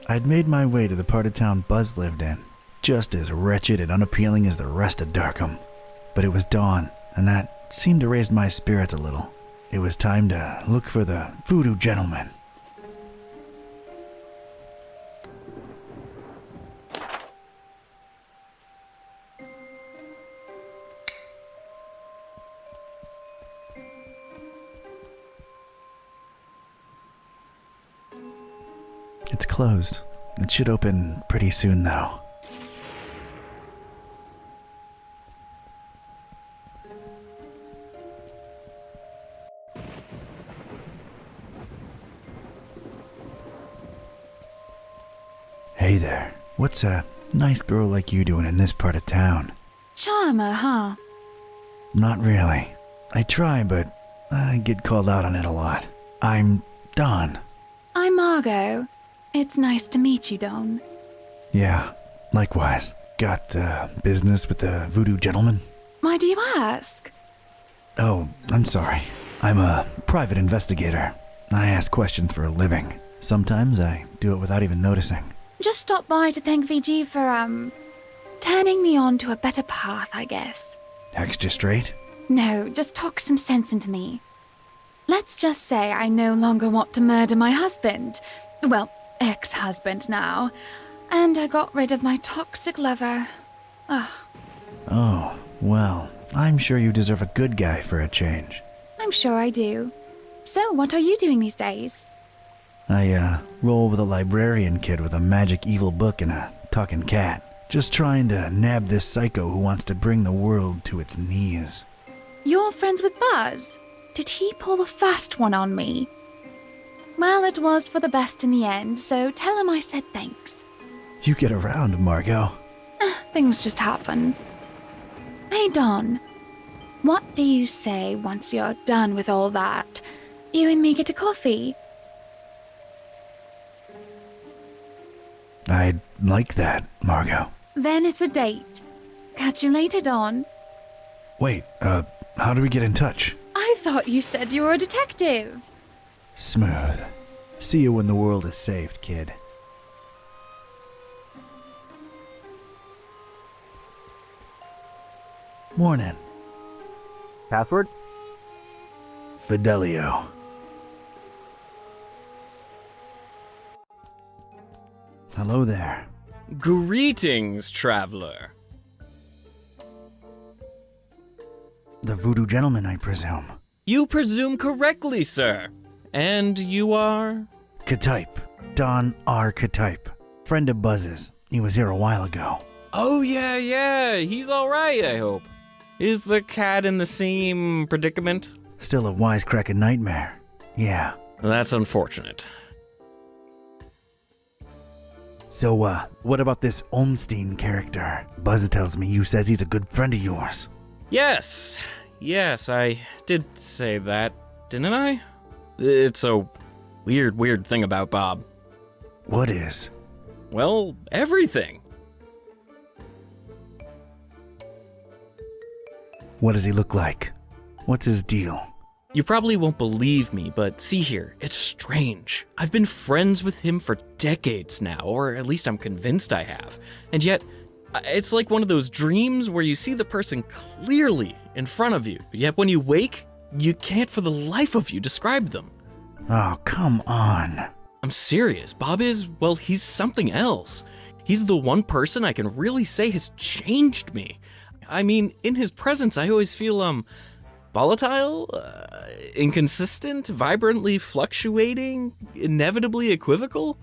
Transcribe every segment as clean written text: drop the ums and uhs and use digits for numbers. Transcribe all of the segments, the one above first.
I'd made my way to the part of town Buzz lived in, just as wretched and unappealing as the rest of Darkham. But it was dawn, and that seemed to raise my spirits a little. It was time to look for the voodoo gentleman. It's closed. It should open pretty soon, though. Hey there. What's a nice girl like you doing in this part of town? Charmer, huh? Not really. I try, but I get called out on it a lot. I'm Don. I'm Margot. It's nice to meet you, Don. Yeah, likewise. Got business with the voodoo gentleman? Why do you ask? Oh, I'm sorry. I'm a private investigator. I ask questions for a living. Sometimes I do it without even noticing. Just stopped by to thank VG for, turning me on to a better path, I guess. Extra straight? No, just talk some sense into me. Let's just say I no longer want to murder my husband. Well, ex-husband now. And I got rid of my toxic lover. Ugh. Oh, well, I'm sure you deserve a good guy for a change. I'm sure I do. So, what are you doing these days? I, roll with a librarian kid with a magic evil book and a talking cat. Just trying to nab this psycho who wants to bring the world to its knees. You're friends with Buzz? Did he pull the fast one on me? Well, it was for the best in the end, so tell him I said thanks. You get around, Margot. Things just happen. Hey, Don. What do you say once you're done with all that? You and me get a coffee? I'd like that, Margot. Then it's a date. Catch you later, Don. Wait, how do we get in touch? I thought you said you were a detective. Smooth. See you when the world is saved, kid. Morning. Password? Fidelio. Hello there. Greetings, traveler. The voodoo gentleman, I presume. You presume correctly, sir. And you are? Ktype. Don R. Ktype. Friend of Buzz's. He was here a while ago. Oh, yeah. He's all right, I hope. Is the cat in the same predicament? Still a wisecracking nightmare. Yeah. That's unfortunate. So, what about this Olmstein character? Buzz tells me you says he's a good friend of yours. Yes, I did say that, didn't I? It's a weird thing about Bob. What is? Well, everything. What does he look like? What's his deal? You probably won't believe me, but see here, it's strange. I've been friends with him for decades now, or at least I'm convinced I have. And yet, it's like one of those dreams where you see the person clearly in front of you, yet when you wake, you can't for the life of you describe them. Oh, come on. I'm serious. Bob is, well, he's something else. He's the one person I can really say has changed me. I mean, in his presence, I always feel, volatile, inconsistent, vibrantly fluctuating, inevitably equivocal.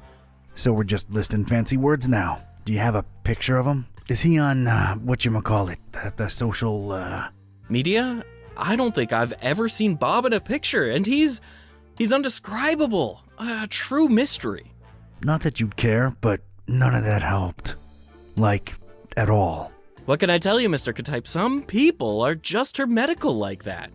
So we're just listing fancy words now. Do you have a picture of him? Is he on, whatchamacallit, the social, Media? I don't think I've ever seen Bob in a picture, and he's undescribable. A true mystery. Not that you'd care, but none of that helped. Like, at all. What can I tell you, Mr. Ktype? Some people are just hermetical like that.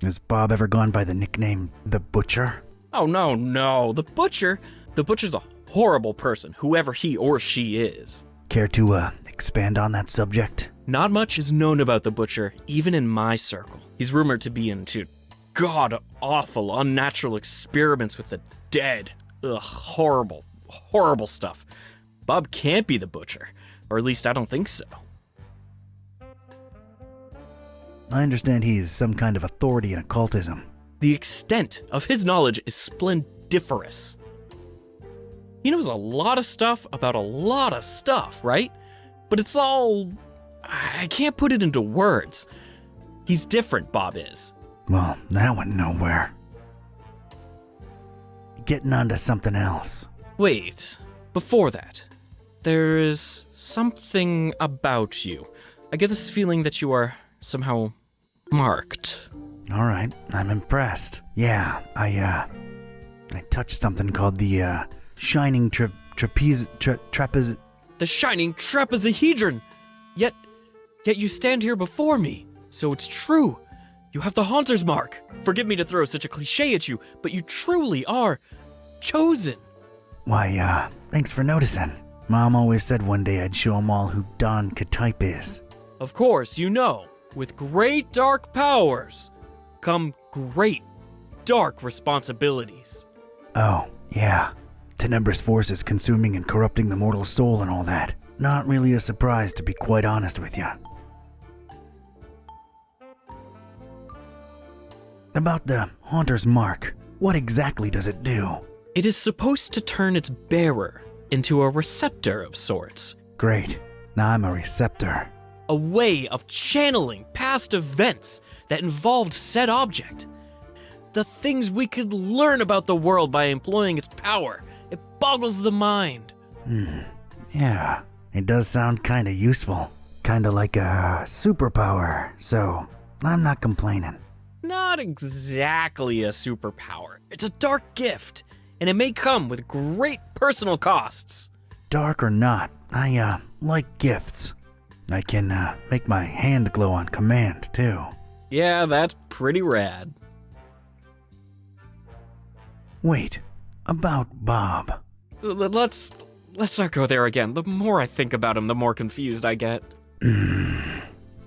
Has Bob ever gone by the nickname The Butcher? Oh, no. The Butcher's a horrible person, whoever he or she is. Care to, expand on that subject? Not much is known about the Butcher, even in my circle. He's rumored to be into god-awful, unnatural experiments with the dead. Ugh, horrible, horrible stuff. Bob can't be the butcher, or at least I don't think so. I understand he's some kind of authority in occultism. The extent of his knowledge is splendiferous. He knows a lot of stuff about a lot of stuff, right? But it's all... I can't put it into words. He's different, Bob is. Well, that went nowhere. Getting on to something else. Wait, before that, there is something about you. I get this feeling that you are somehow marked. All right, I'm impressed. Yeah, I touched something called the shining trapeze. The shining trapezohedron! Yet you stand here before me, so it's true. You have the Haunter's mark. Forgive me to throw such a cliche at you, but you truly are chosen. Why, thanks for noticing. Mom always said one day I'd show 'em all who Don Ktype is. Of course, you know, with great dark powers come great dark responsibilities. Oh, yeah. Tenebrous forces consuming and corrupting the mortal soul and all that. Not really a surprise, to be quite honest with you. About the Haunter's mark, what exactly does it do? It is supposed to turn its bearer into a receptor of sorts. Great. Now I'm a receptor. A way of channeling past events that involved said object. The things we could learn about the world by employing its power. It boggles the mind. Yeah, it does sound kinda useful. Kinda like a superpower, so I'm not complaining. Not exactly a superpower. It's a dark gift, and it may come with great personal costs. Dark or not, I like gifts. I can make my hand glow on command, too. Yeah, that's pretty rad. Wait, about Bob. Let's not go there again. The more I think about him, the more confused I get.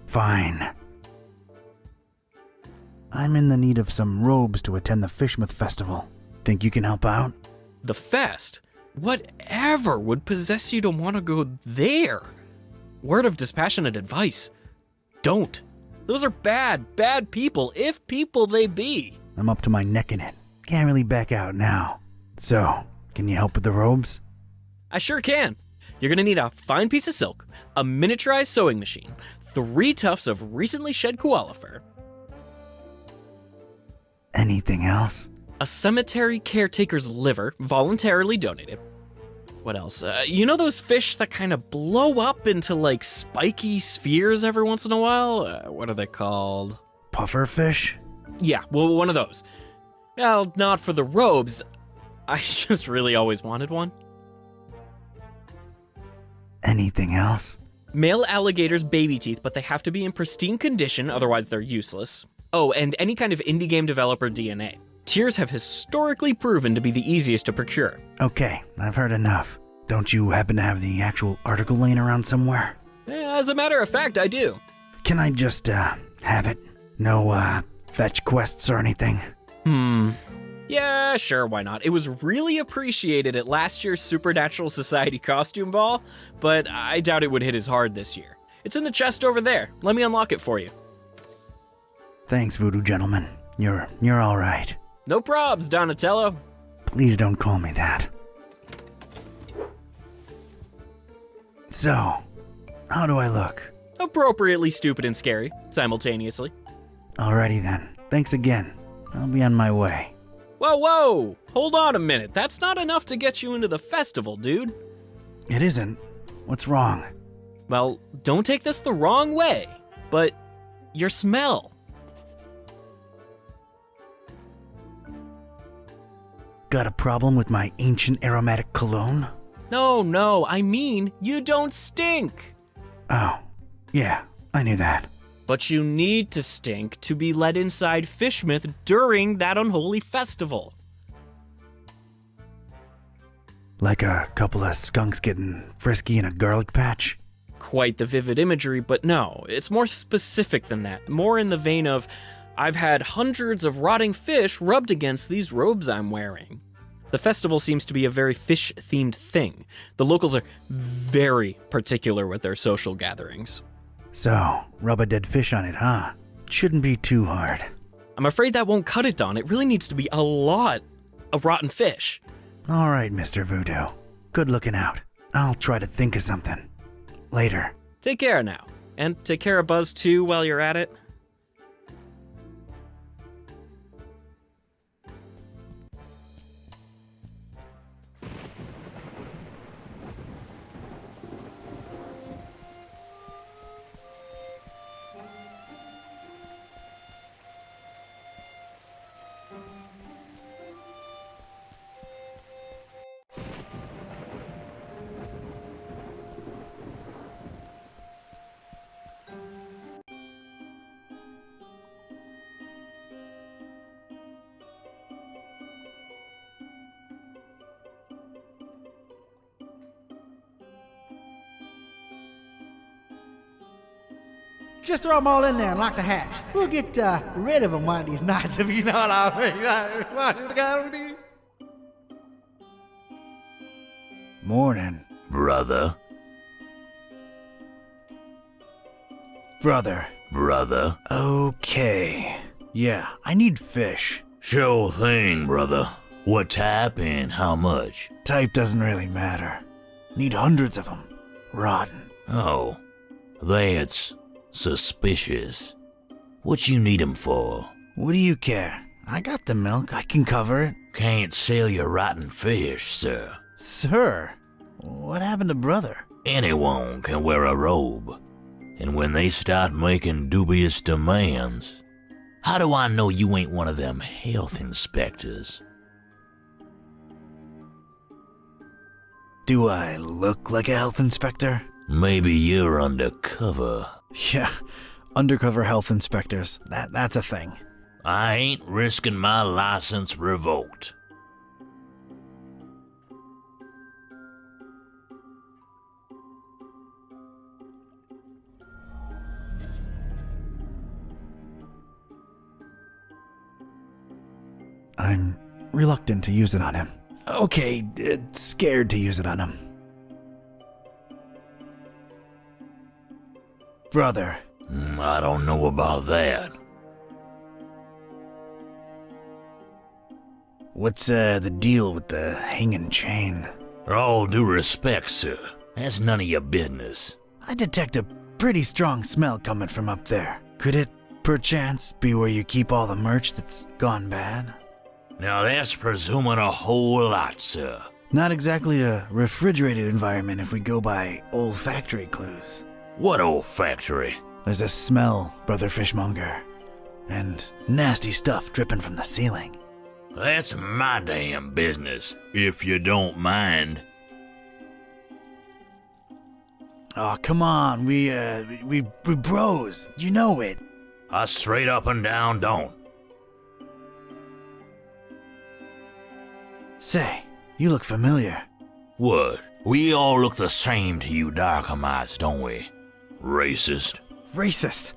Fine. I'm in the need of some robes to attend the Fishmouth Festival. Think you can help out? The fest? Whatever would possess you to want to go there? Word of dispassionate advice. Don't. Those are bad people, if people they be. I'm up to my neck in it. Can't really back out now. So, can you help with the robes? I sure can. You're gonna need a fine piece of silk, a miniaturized sewing machine, 3 tufts of recently shed koala fur. Anything else? A cemetery caretaker's liver, voluntarily donated. What else? You know those fish that kind of blow up into like spiky spheres every once in a while? What are they called? Puffer fish? Yeah, well, one of those. Well, not for the robes. I just really always wanted one. Anything else? Male alligators' baby teeth, but they have to be in pristine condition, otherwise they're useless. Oh, and any kind of indie game developer DNA. Tears have historically proven to be the easiest to procure. Okay, I've heard enough. Don't you happen to have the actual article laying around somewhere? As a matter of fact, I do. Can I just, have it? No, fetch quests or anything? Yeah, sure, why not? It was really appreciated at last year's Supernatural Society costume ball, but I doubt it would hit as hard this year. It's in the chest over there. Let me unlock it for you. Thanks, Voodoo Gentleman. You're all right. No probs, Donatello. Please don't call me that. So, how do I look? Appropriately stupid and scary, simultaneously. Alrighty then. Thanks again. I'll be on my way. Whoa! Hold on a minute. That's not enough to get you into the festival, dude. It isn't. What's wrong? Well, don't take this the wrong way, but your smell. Got a problem with my ancient aromatic cologne? No, I mean, you don't stink. Oh, yeah, I knew that. But you need to stink to be let inside Fishmouth during that unholy festival. Like a couple of skunks getting frisky in a garlic patch? Quite the vivid imagery, but no, it's more specific than that. More in the vein of, I've had hundreds of rotting fish rubbed against these robes I'm wearing. The festival seems to be a very fish-themed thing. The locals are very particular with their social gatherings. So, rub a dead fish on it, huh? Shouldn't be too hard. I'm afraid that won't cut it, Don. It really needs to be a lot of rotten fish. All right, Mr. Voodoo. Good looking out. I'll try to think of something. Later. Take care now. And take care of Buzz too while you're at it. Just throw them all in there and lock the hatch. We'll get rid of them one of these nights, if you know what I mean. Morning. Brother. Brother. Okay. Yeah, I need fish. Sure thing, brother. What type and how much? Type doesn't really matter. Need hundreds of them. Rotten. Oh, that's suspicious. What you need 'em for? What do you care? I got the milk. I can cover it. Can't sell your rotten fish, sir. Sir, what happened to brother? Anyone can wear a robe. And when they start making dubious demands, how do I know you ain't one of them health inspectors? Do I look like a health inspector? Maybe you're undercover. Yeah, undercover health inspectors. That's a thing. I ain't risking my license revoked. I'm reluctant to use it on him. Okay, scared to use it on him. Brother. I don't know about that. What's the deal with the hanging chain? All due respect, sir, that's none of your business. I detect a pretty strong smell coming from up there. Could it, perchance, be where you keep all the merch that's gone bad? Now that's presuming a whole lot, sir. Not exactly a refrigerated environment if we go by olfactory clues. What old factory? There's a smell, Brother Fishmonger, and nasty stuff dripping from the ceiling. That's my damn business, if you don't mind. Oh, come on, we bros, you know it. I straight up and down don't. Say, you look familiar. What? We all look the same to you Darkhamites, don't we? Racist. Racist?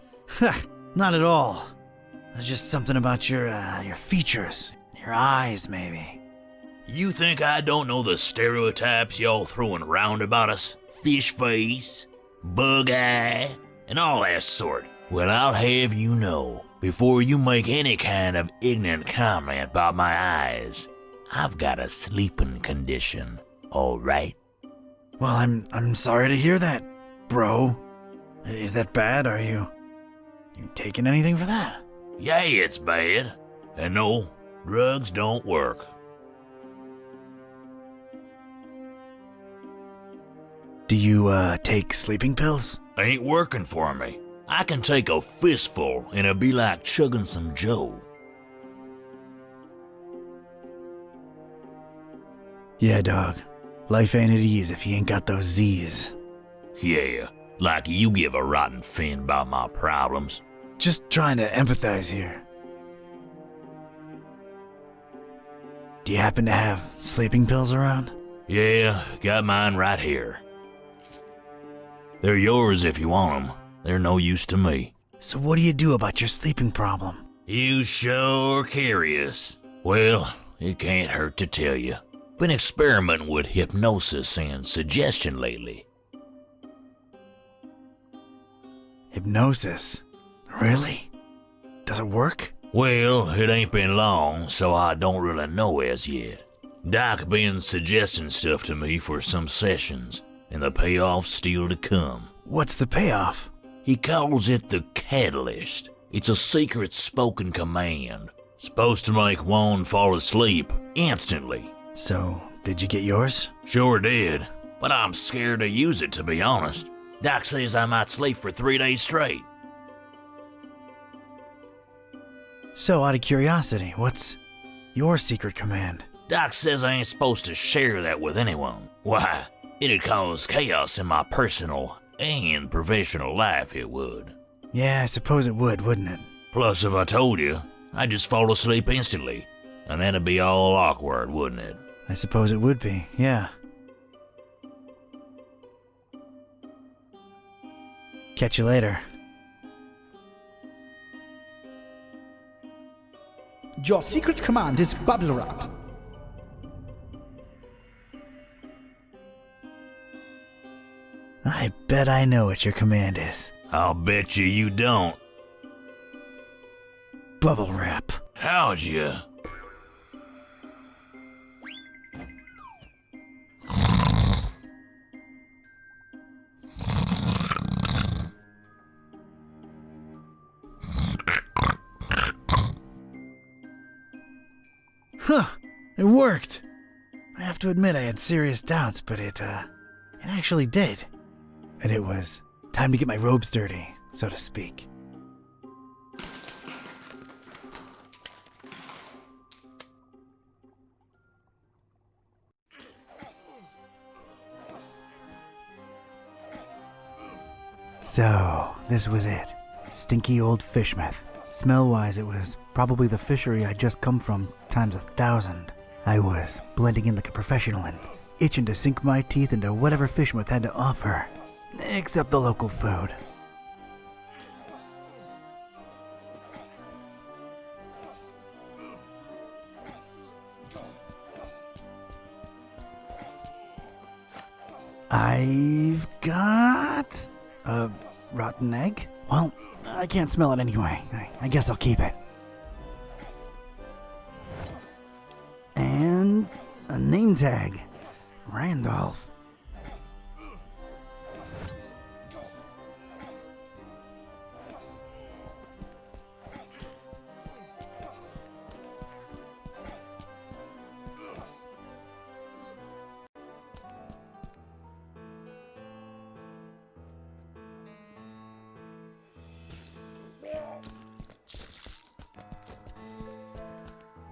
Not at all. There's just something about your features, your eyes, maybe. You think I don't know the stereotypes y'all throwing around about us? Fish face, bug eye, and all that sort. Well, I'll have you know, before you make any kind of ignorant comment about my eyes, I've got a sleeping condition, all right? Well, I'm sorry to hear that, bro. Is that bad? Are you taking anything for that? Yeah, it's bad. And no, drugs don't work. Do you take sleeping pills? Ain't working for me. I can take a fistful and it'll be like chugging some Joe. Yeah, dog. Life ain't at ease if you ain't got those Z's. Yeah, like you give a rotten fin about my problems. Just trying to empathize here. Do you happen to have sleeping pills around? Yeah, got mine right here. They're yours if you want them. They're no use to me. So what do you do about your sleeping problem? You sure curious. Well, it can't hurt to tell you. Been experimenting with hypnosis and suggestion lately. Hypnosis? Really? Does it work? Well, it ain't been long, so I don't really know as yet. Doc been suggesting stuff to me for some sessions, and the payoff's still to come. What's the payoff? He calls it the catalyst. It's a secret spoken command. Supposed to make one fall asleep instantly. So, did you get yours? Sure did, but I'm scared to use it, to be honest. Doc says I might sleep for 3 days straight. So, out of curiosity, what's your secret command? Doc says I ain't supposed to share that with anyone. Why, it'd cause chaos in my personal and professional life, it would. Yeah, I suppose it would, wouldn't it? Plus, if I told you, I'd just fall asleep instantly, and that'd be all awkward, wouldn't it? I suppose it would be, yeah. Catch you later. Your secret command is bubble wrap. I bet I know what your command is. I'll bet you don't. Bubble wrap. How'd you? Huh, it worked. I have to admit I had serious doubts, but it actually did. And it was time to get my robes dirty, so to speak. So, this was it. Stinky old fishmouth. Smell-wise, it was probably the fishery I'd just come from times 1,000. I was blending in like a professional and itching to sink my teeth into whatever fishmouth had to offer, except the local food. I've got a rotten egg? Well, I can't smell it anyway. I guess I'll keep it. And a name tag. Randolph.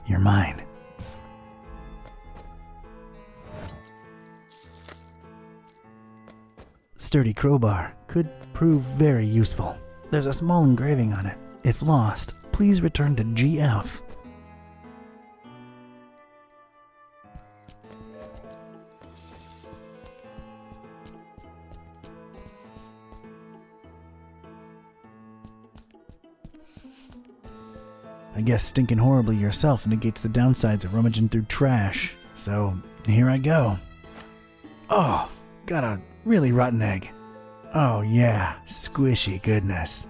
You're mine. Sturdy crowbar could prove very useful. There's a small engraving on it. If lost, please return to GF. I guess stinking horribly yourself negates the downsides of rummaging through trash. So, here I go. Oh, got a really rotten egg. Oh yeah, squishy goodness.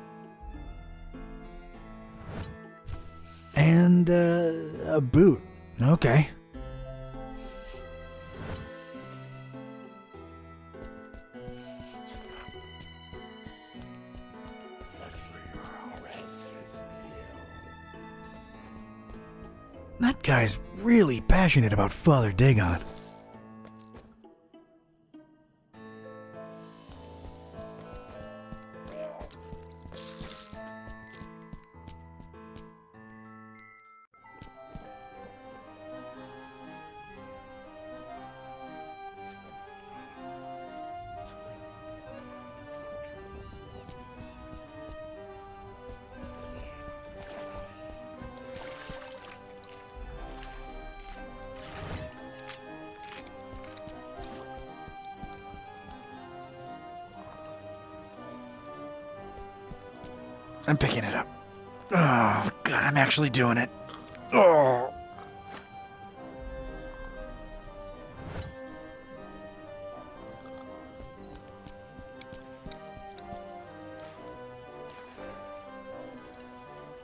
And, a boot. Okay. That guy's really passionate about Father Dagon. I'm picking it up. Oh, God, I'm actually doing it. Oh.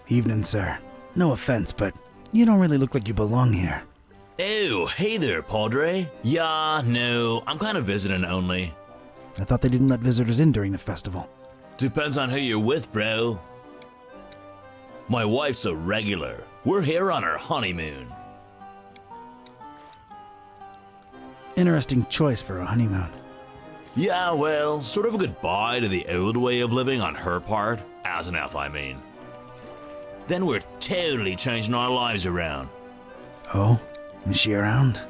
Evening, sir. No offense, but you don't really look like you belong here. Oh, hey there, Padre. Yeah, no, I'm kind of visiting only. I thought they didn't let visitors in during the festival. Depends on who you're with, bro. My wife's a regular. We're here on our honeymoon. Interesting choice for a honeymoon. Yeah, well, sort of a goodbye to the old way of living on her part, as an F, I mean. Then we're totally changing our lives around. Oh? Is she around?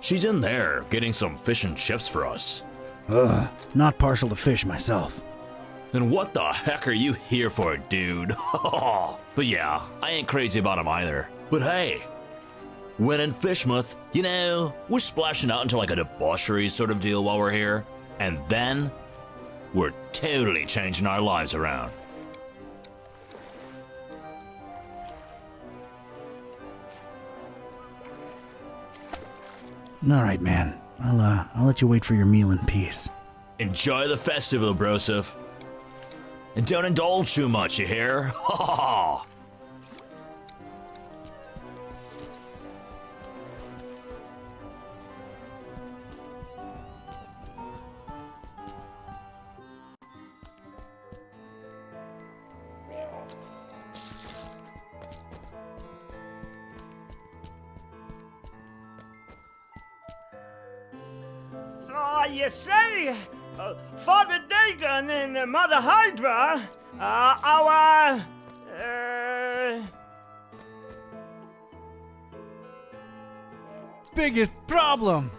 She's in there, getting some fish and chips for us. Ugh, not partial to fish myself. Then what the heck are you here for, dude? But yeah, I ain't crazy about him either. But hey, when in Fishmouth, you know, we're splashing out into like a debauchery sort of deal while we're here. And then, we're totally changing our lives around. All right, man. I'll let you wait for your meal in peace. Enjoy the festival, broseph. And don't indulge too much, you hear? Ha ha ha! You see, Father Dagon and Mother Hydra are our, Biggest problem!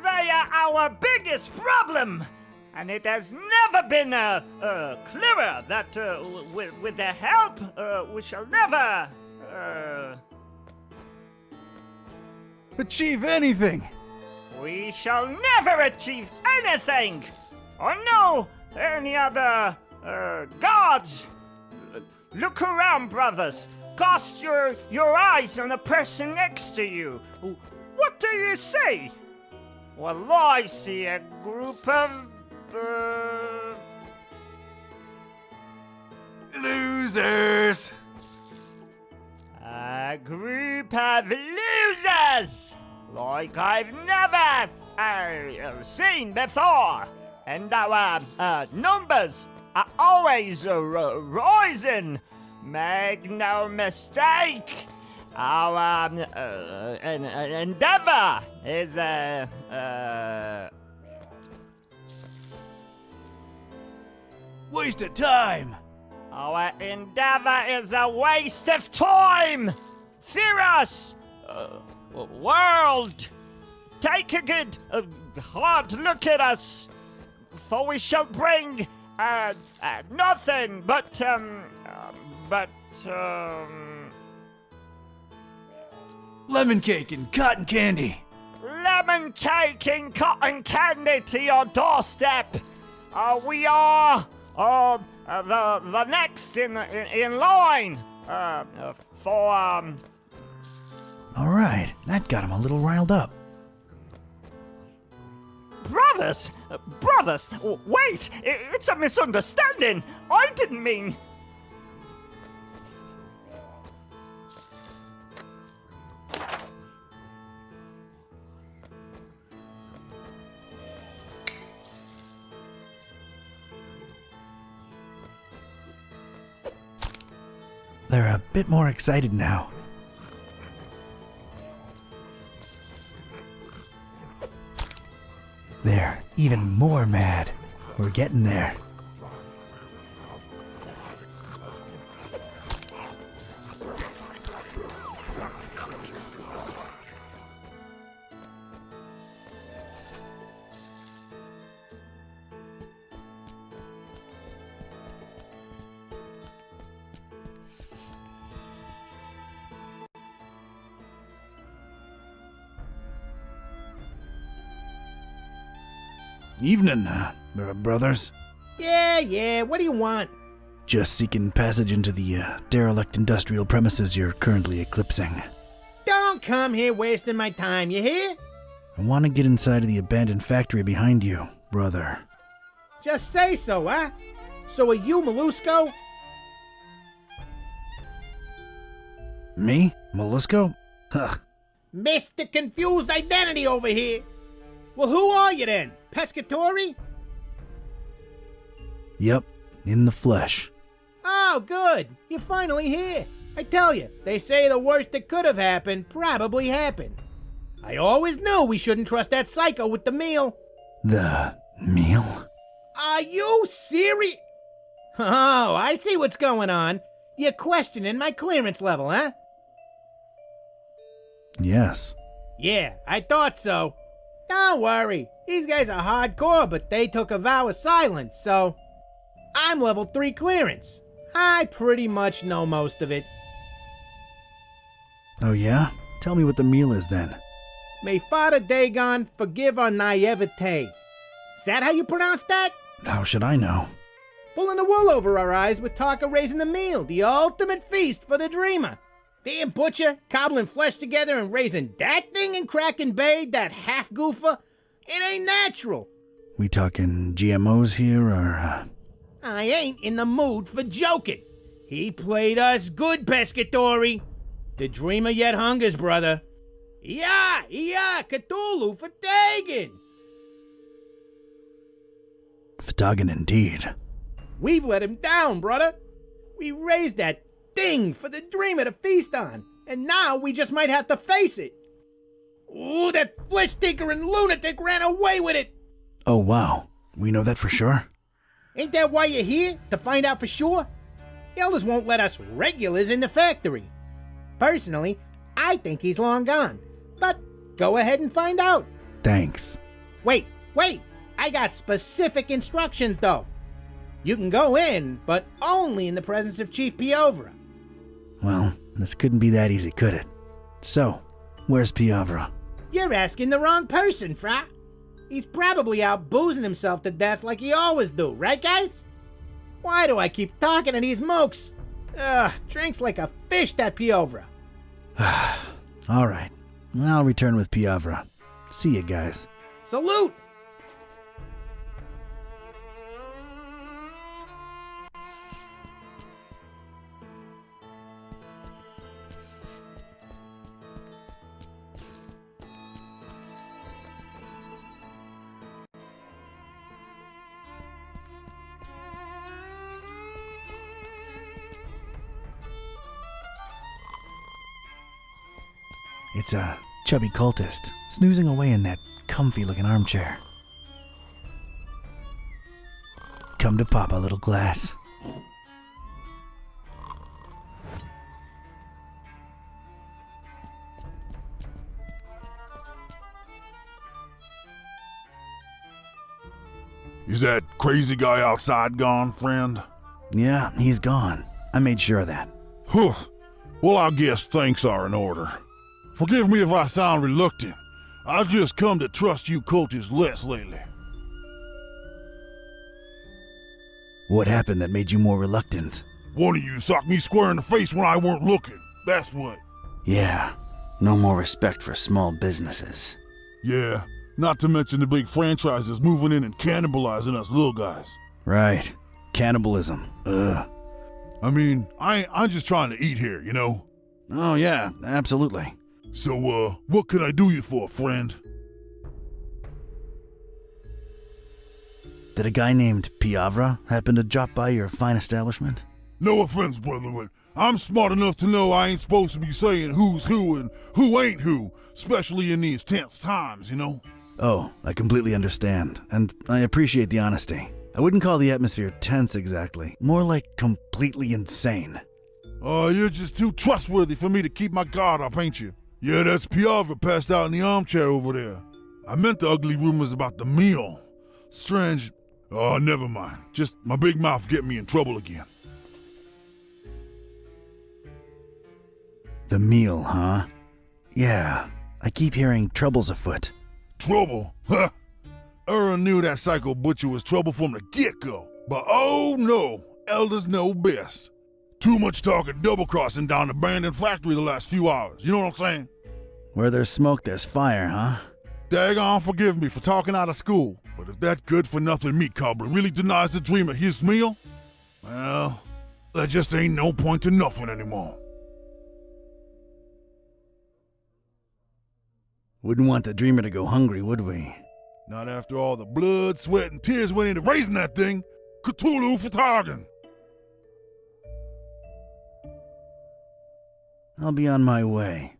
they are our biggest problem. And it has never been clearer that with their help, we shall never Achieve anything! we shall never achieve anything or know any other gods. Look around, brothers. Cast your eyes on the person next to you. What do you see? Well, I see a group of Losers! a group of losers, like I've never seen before. And our numbers are always rising. Make no mistake, our endeavor is Waste of time! our endeavor is a waste of time. Fear us, world. Take a good hard look at us, for we shall bring nothing but Lemon cake and cotton candy! lemon cake and cotton candy to your doorstep. We are the next in line for All right, that got him a little riled up. brothers. Brothers, wait! It's a misunderstanding. I didn't mean. They're a bit more excited now. They're even more mad. We're getting there. Evening, brothers. Yeah, what do you want? Just seeking passage into the derelict industrial premises you're currently eclipsing. Don't come here wasting my time, you hear? I want to get inside of the abandoned factory behind you, brother. Just say so, huh? So are you, Mollusco? Me? Mollusco? Huh. Mr. Confused Identity over here. Well, who are you then? Pescatori? Yep, in the flesh. Oh, good. You're finally here. I tell you, they say the worst that could have happened probably happened. I always knew we shouldn't trust that psycho with the meal. The meal? Are you serious? Oh, I see what's going on. You're questioning my clearance level, huh? Yes. Yeah, I thought so. Don't worry. These guys are hardcore, but they took a vow of silence, so... I'm level 3 clearance. I pretty much know most of it. Oh yeah? Tell me what the meal is then. May Father Dagon forgive our naivete. Is that how you pronounce that? How should I know? Pulling the wool over our eyes with talk of raising the meal, the ultimate feast for the dreamer. Damn butcher, cobbling flesh together and raising that thing in Kraken Bay, that half goofer. It ain't natural. We talking GMOs here, or, I ain't in the mood for joking. He played us good, Pescatori. The dreamer yet hungers, brother. Yeah, Cthulhu for Dagon. Ftagan indeed. We've let him down, brother. We raised that thing for the dreamer to feast on, and now we just might have to face it. Ooh, that flesh-tinkering lunatic ran away with it. Oh wow, we know that for sure? Ain't that why you're here? To find out for sure? The elders won't let us regulars in the factory. Personally, I think he's long gone. But go ahead and find out. Thanks. Wait. I got specific instructions, though. You can go in, but only in the presence of Chief Piovra. Well, this couldn't be that easy, could it? So, where's Piovra? You're asking the wrong person, Fra. He's probably out boozing himself to death like he always do, right, guys? Why do I keep talking to these mooks? Drinks like a fish, that Piovra. All right, I'll return with Piovra. See you guys. Salute! It's a chubby cultist, snoozing away in that comfy-looking armchair. Come to pop a little glass. Is that crazy guy outside gone, friend? Yeah, he's gone. I made sure of that. Whew. Well, I guess thanks are in order. Forgive me if I sound reluctant. I've just come to trust you cultists less lately. What happened that made you more reluctant? One of you socked me square in the face when I weren't looking. That's what. Yeah, no more respect for small businesses. Yeah, not to mention the big franchises moving in and cannibalizing us little guys. Right. Cannibalism. Ugh. I mean, I'm just trying to eat here, you know? Oh yeah, absolutely. So, what can I do you for, friend? Did a guy named Piovra happen to drop by your fine establishment? No offense, brother, but I'm smart enough to know I ain't supposed to be saying who's who and who ain't who, especially in these tense times, you know? Oh, I completely understand, and I appreciate the honesty. I wouldn't call the atmosphere tense exactly, more like completely insane. Oh, you're just too trustworthy for me to keep my guard up, ain't you? Yeah, that's Piovra passed out in the armchair over there. I meant the ugly rumors about the meal. Strange. Oh, never mind. Just my big mouth getting me in trouble again. The meal, huh? Yeah, I keep hearing trouble's afoot. Trouble? Huh? Knew that psycho butcher was trouble from the get-go. But oh no, elders know best. Too much talk of double-crossing down the abandoned factory the last few hours, you know what I'm saying? Where there's smoke, there's fire, huh? Daggone forgive me for talking out of school, but if that good-for-nothing meat cobbler really denies the dreamer his meal, well, there just ain't no point to nothing anymore. Wouldn't want the dreamer to go hungry, would we? Not after all the blood, sweat, and tears went into raising that thing. Cthulhu for targan. I'll be on my way.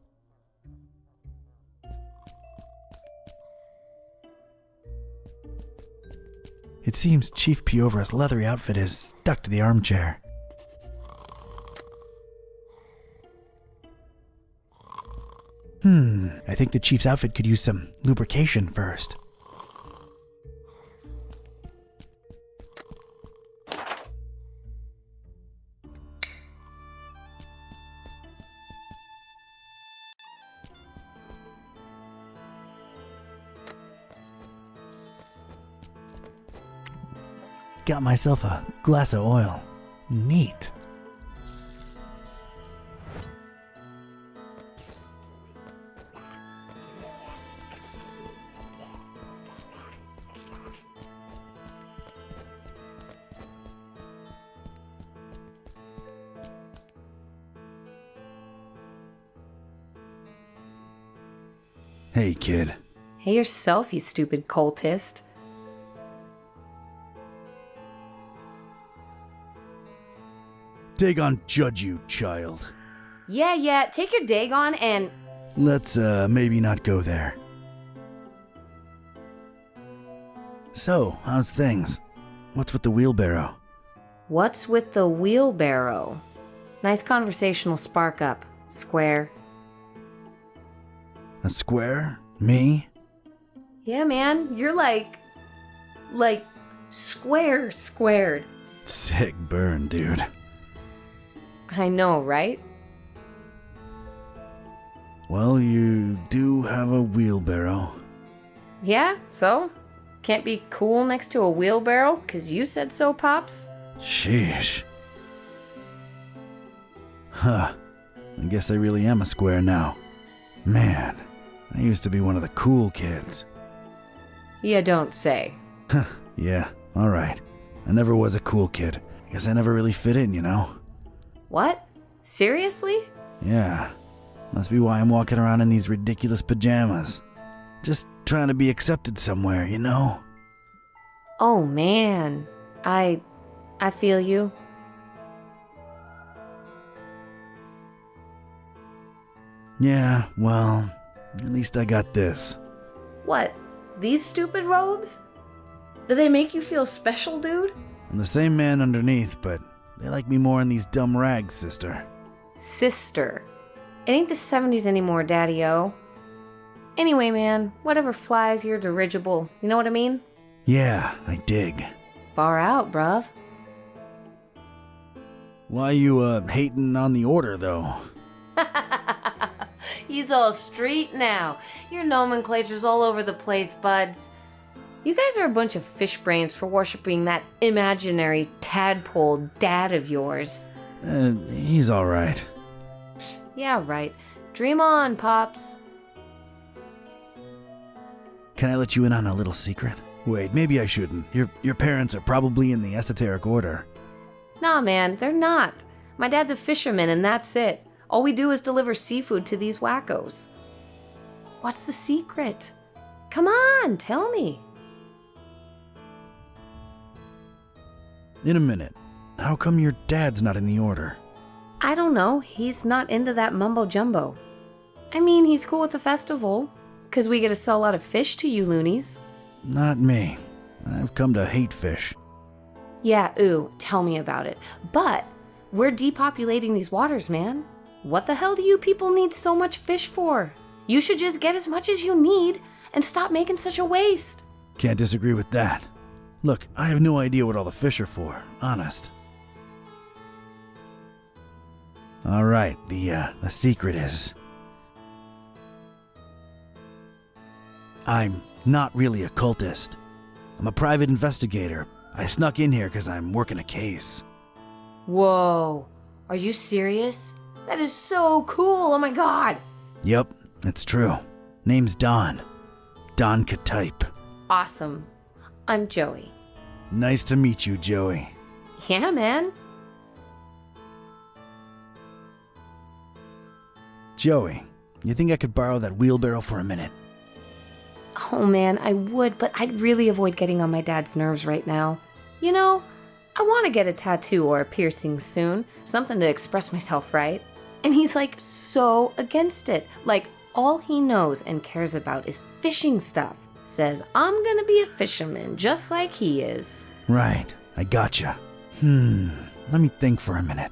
It seems Chief Piover's leathery outfit is stuck to the armchair. I think the Chief's outfit could use some lubrication first. Got myself a glass of oil. Neat. Hey, kid. Hey yourself, you stupid cultist. Dagon judge you, child. Yeah, take your Dagon and... Let's, maybe not go there. So, how's things? What's with the wheelbarrow? What's with the wheelbarrow? Nice conversational spark up, Square. A square? Me? Yeah, man, you're like square squared. Sick burn, dude. I know, right? Well, you do have a wheelbarrow. Yeah, so? Can't be cool next to a wheelbarrow, 'cause you said so, Pops? Sheesh. Huh. I guess I really am a square now. Man, I used to be one of the cool kids. You don't say. Yeah, alright. I never was a cool kid. I guess I never really fit in, you know? What? Seriously? Yeah. Must be why I'm walking around in these ridiculous pajamas. Just trying to be accepted somewhere, you know? Oh, man. I feel you. Yeah, well, at least I got this. What? These stupid robes? Do they make you feel special, dude? I'm the same man underneath, but they like me more in these dumb rags, sister. Sister. It ain't the 70s anymore, Daddy-O. Anyway, man, whatever flies your dirigible. You know what I mean? Yeah, I dig. Far out, bruv. Why you, hating on the order, though? He's all street now. Your nomenclature's all over the place, buds. You guys are a bunch of fish brains for worshipping that imaginary tadpole dad of yours. He's alright. Yeah, right. Dream on, Pops. Can I let you in on a little secret? Wait, maybe I shouldn't. Your parents are probably in the esoteric order. Nah, man, they're not. My dad's a fisherman and that's it. All we do is deliver seafood to these wackos. What's the secret? Come on, tell me. In a minute. How come your dad's not in the order? I don't know. He's not into that mumbo-jumbo. I mean, he's cool with the festival, 'cause we get to sell a lot of fish to you loonies. Not me. I've come to hate fish. Yeah, ooh, tell me about it. But we're depopulating these waters, man. What the hell do you people need so much fish for? You should just get as much as you need and stop making such a waste. Can't disagree with that. Look, I have no idea what all the fish are for, honest. Alright, the secret is... I'm not really a cultist. I'm a private investigator. I snuck in here because I'm working a case. Whoa. Are you serious? That is so cool. Oh my god. Yep, it's true. Name's Don. Don K-type. Awesome. I'm Joey. Nice to meet you, Joey. Yeah, man. Joey, you think I could borrow that wheelbarrow for a minute? Oh man, I would, but I'd really avoid getting on my dad's nerves right now. You know, I want to get a tattoo or a piercing soon. Something to express myself, right? And he's like so against it. Like all he knows and cares about is fishing stuff. Says I'm gonna be a fisherman just like he is. Right, I gotcha. Let me think for a minute.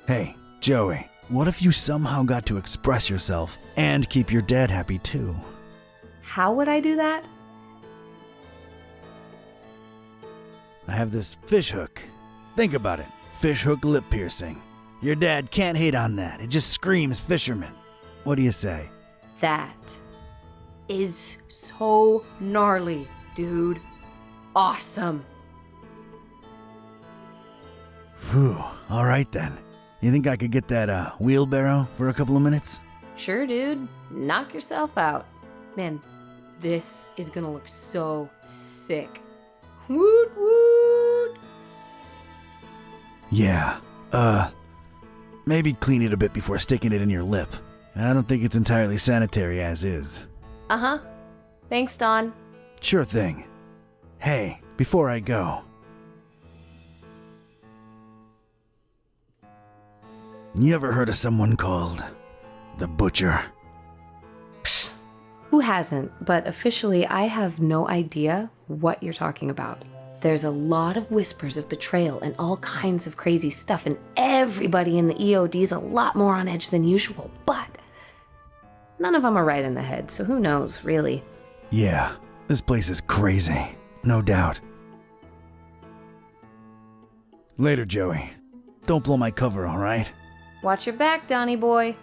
Hey, Joey, what if you somehow got to express yourself and keep your dad happy too? How would I do that? I have this fish hook. Think about it. Fish hook lip piercing. Your dad can't hate on that. It just screams fisherman. What do you say? That is so gnarly, dude. Awesome. Phew, all right then. You think I could get that wheelbarrow for a couple of minutes? Sure, dude. Knock yourself out. Man, this is gonna look so sick. Woot woot! Yeah, maybe clean it a bit before sticking it in your lip. I don't think it's entirely sanitary as is. Uh-huh. Thanks, Don. Sure thing. Hey, before I go. You ever heard of someone called the Butcher? Who hasn't? But officially, I have no idea what you're talking about. There's a lot of whispers of betrayal and all kinds of crazy stuff, and everybody in the EOD's a lot more on edge than usual, but none of them are right in the head, so who knows, really? Yeah, this place is crazy, no doubt. Later, Joey. Don't blow my cover, all right? Watch your back, Donnie boy.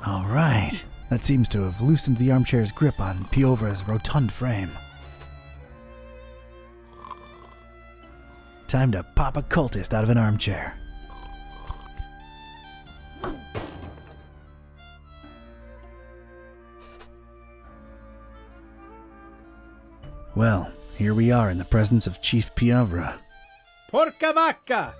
All right. That seems to have loosened the armchair's grip on Piova's rotund frame. Time to pop a cultist out of an armchair. Well, here we are in the presence of Chief Piovra. Porca vacca!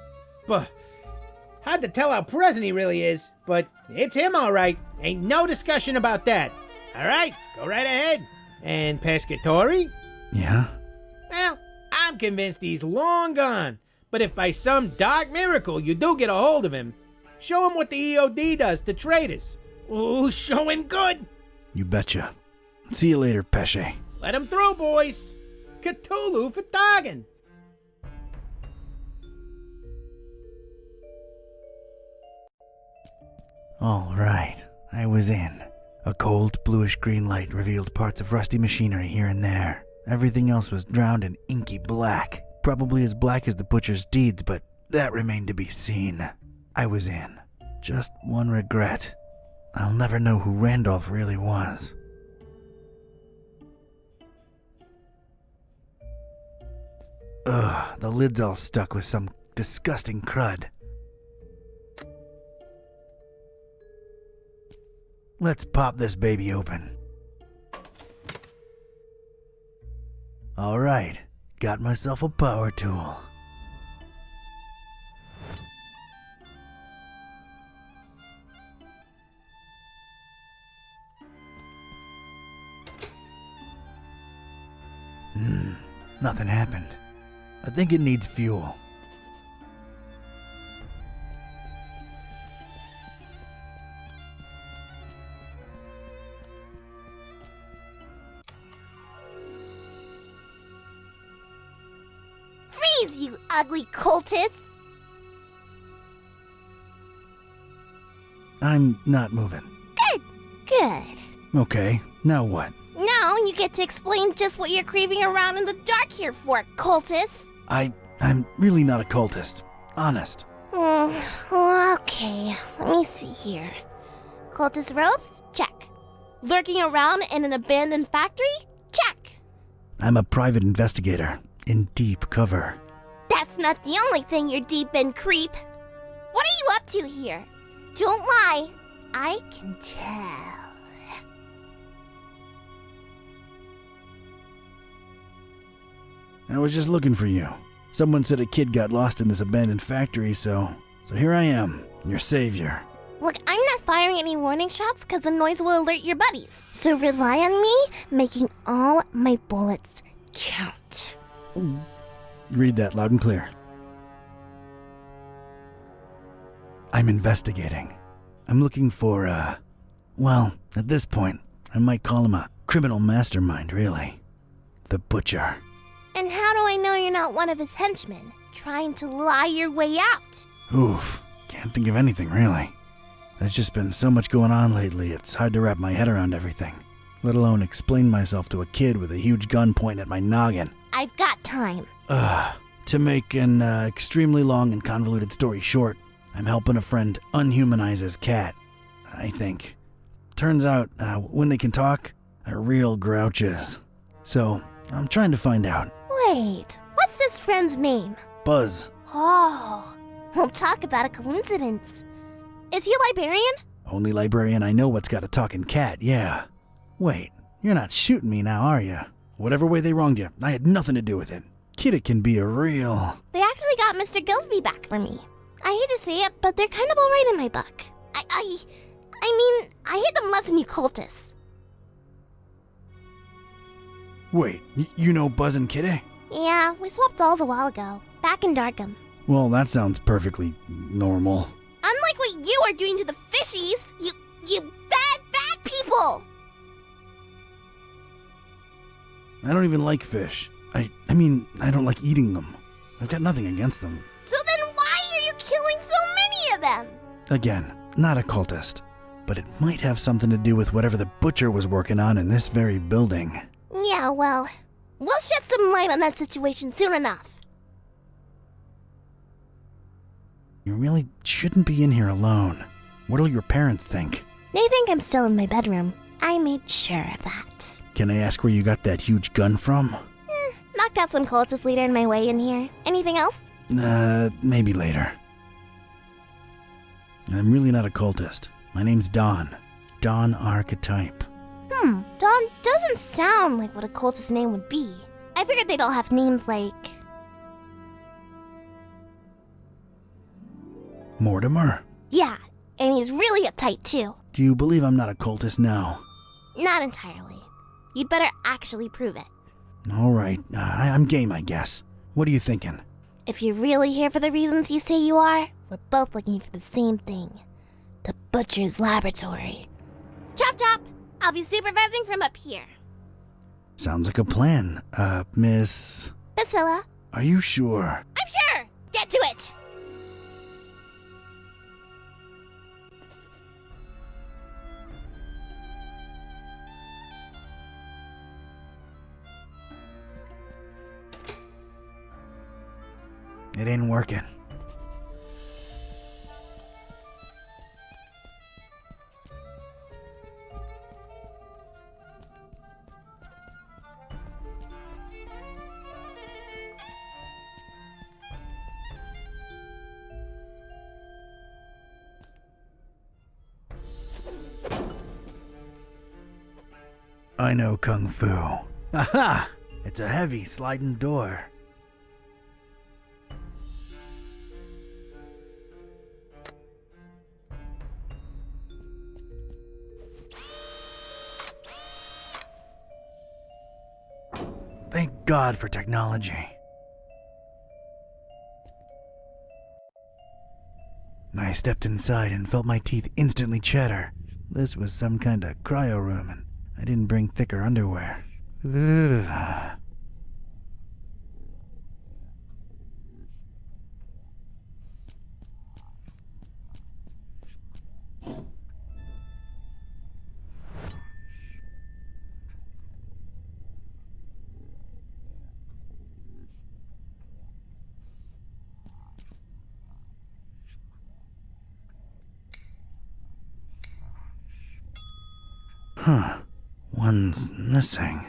Hard to tell how present he really is, but it's him all right. Ain't no discussion about that. All right, go right ahead. And Pescatori? Yeah? Well, I'm convinced he's long gone. But if by some dark miracle you do get a hold of him, show him what the EOD does to traitors. Ooh, show him good. You betcha. See you later, Pesce. Let him through, boys. Cthulhu for Targan. All right, I was in. A cold, bluish-green light revealed parts of rusty machinery here and there. Everything else was drowned in inky black. Probably as black as the butcher's deeds, but that remained to be seen. I was in. Just one regret. I'll never know who Randolph really was. Ugh, the lid's all stuck with some disgusting crud. Let's pop this baby open. All right, got myself a power tool. Nothing happened. I think it needs fuel. Freeze, you ugly cultist! I'm not moving. Good. Okay, now what? Now you get to explain just what you're creeping around in the dark here for, cultist. I'm really not a cultist. Honest. Okay, let me see here. Cultist robes? Check. Lurking around in an abandoned factory? Check. I'm a private investigator in deep cover. That's not the only thing you're deep in, creep. What are you up to here? Don't lie. I can tell. I was just looking for you. Someone said a kid got lost in this abandoned factory, so here I am, your savior. Look, I'm not firing any warning shots because the noise will alert your buddies. So rely on me making all my bullets count. Read that loud and clear. I'm investigating. I'm looking for, well, at this point, I might call him a criminal mastermind, really. The Butcher. And how do I know you're not one of his henchmen, trying to lie your way out? Oof, can't think of anything, really. There's just been so much going on lately, it's hard to wrap my head around everything, let alone explain myself to a kid with a huge gun pointing at my noggin. I've got time. To make an extremely long and convoluted story short, I'm helping a friend unhumanize his cat, I think. Turns out, when they can talk, they're real grouches. So, I'm trying to find out. Wait, what's this friend's name? Buzz. Oh, we'll talk about a coincidence. Is he a librarian? Only librarian I know what's got a talking cat, yeah. Wait, you're not shooting me now, are you? Whatever way they wronged you, I had nothing to do with it. Kid, can be a real... They actually got Mr. Gillsby back for me. I hate to say it, but they're kind of alright in my book. I mean, I hate them less than you cultists. Wait, you know Buzz and Kitty? Yeah, we swapped dolls a while ago, back in Darkham. Well, that sounds perfectly normal. Unlike what you are doing to the fishies, you bad people! I don't even like fish. I mean, I don't like eating them. I've got nothing against them. So then why are you killing so many of them? Again, not a cultist. But it might have something to do with whatever the Butcher was working on in this very building. Yeah, well, we'll shed some light on that situation soon enough. You really shouldn't be in here alone. What'll your parents think? They think I'm still in my bedroom. I made sure of that. Can I ask where you got that huge gun from? Knocked out some cultist leader in my way in here. Anything else? Maybe later. I'm really not a cultist. My name's Don. Don Archetype. Don doesn't sound like what a cultist name would be. I figured they'd all have names like... Mortimer? Yeah, and he's really uptight too. Do you believe I'm not a cultist now? Not entirely. You'd better actually prove it. All right, I'm game, I guess. What are you thinking? If you're really here for the reasons you say you are, we're both looking for the same thing. The Butcher's Laboratory. Chop chop! I'll be supervising from up here. Sounds like a plan. Miss... Priscilla. Are you sure? I'm sure! Get to it! It ain't working. I know Kung Fu. Aha! It's a heavy sliding door. Thank God for technology. I stepped inside and felt my teeth instantly chatter. This was some kind of cryo room, and I didn't bring thicker underwear. Ugh. One's missing.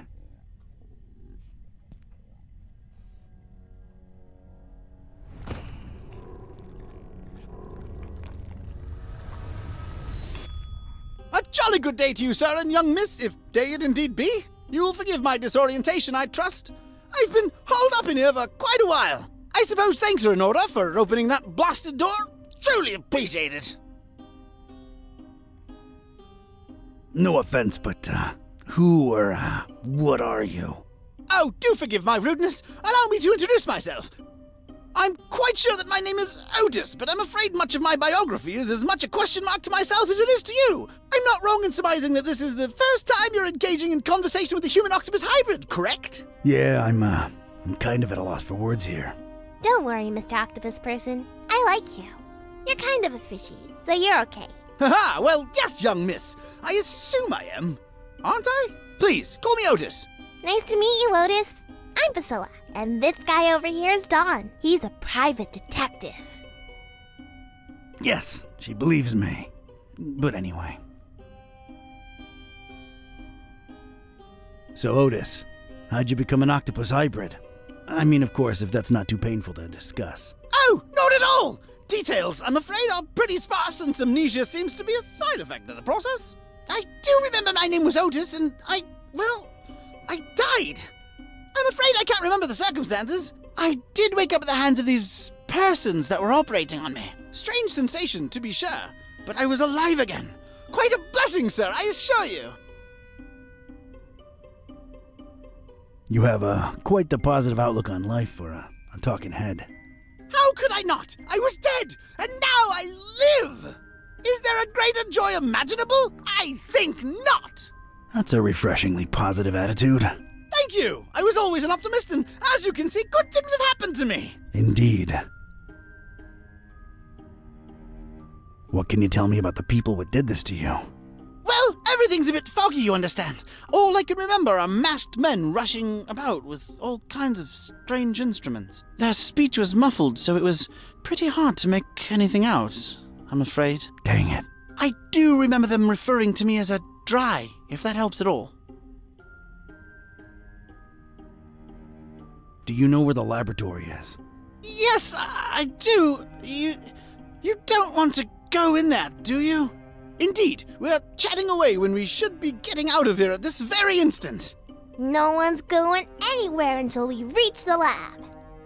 A jolly good day to you, sir and young miss, if day it indeed be. You will forgive my disorientation, I trust. I've been holed up in here for quite a while. I suppose thanks are in order for opening that blasted door. Truly appreciate it. No offense, but, who or, what are you? Oh, do forgive my rudeness. Allow me to introduce myself. I'm quite sure that my name is Otis, but I'm afraid much of my biography is as much a question mark to myself as it is to you. I'm not wrong in surmising that this is the first time you're engaging in conversation with a human-octopus hybrid, correct? Yeah, I'm kind of at a loss for words here. Don't worry, Mr. Octopus Person. I like you. You're kind of a fishy, so you're okay. Haha, well, yes, young miss. I assume I am. Aren't I? Please, call me Otis. Nice to meet you, Otis. I'm Priscilla, and this guy over here is Don. He's a private detective. Yes, she believes me. But anyway. So, Otis, how'd you become an octopus hybrid? I mean, of course, if that's not too painful to discuss. Oh, not at all! Details, I'm afraid, are pretty sparse, and amnesia seems to be a side effect of the process. I do remember my name was Otis, and I died. I'm afraid I can't remember the circumstances. I did wake up at the hands of these persons that were operating on me. Strange sensation, to be sure, but I was alive again. Quite a blessing, sir, I assure you. You have quite the positive outlook on life for a talking head. How could I not? I was dead, and now I live! Is there a greater joy imaginable? I think not! That's a refreshingly positive attitude. Thank you! I was always an optimist, and as you can see, good things have happened to me! Indeed. What can you tell me about the people who did this to you? Well, everything's a bit foggy, you understand. All I can remember are masked men rushing about with all kinds of strange instruments. Their speech was muffled, so it was pretty hard to make anything out, I'm afraid. Dang it. I do remember them referring to me as a dry, if that helps at all. Do you know where the laboratory is? Yes, I do. You don't want to go in there, do you? Indeed, we're chatting away when we should be getting out of here at this very instant. No one's going anywhere until we reach the lab.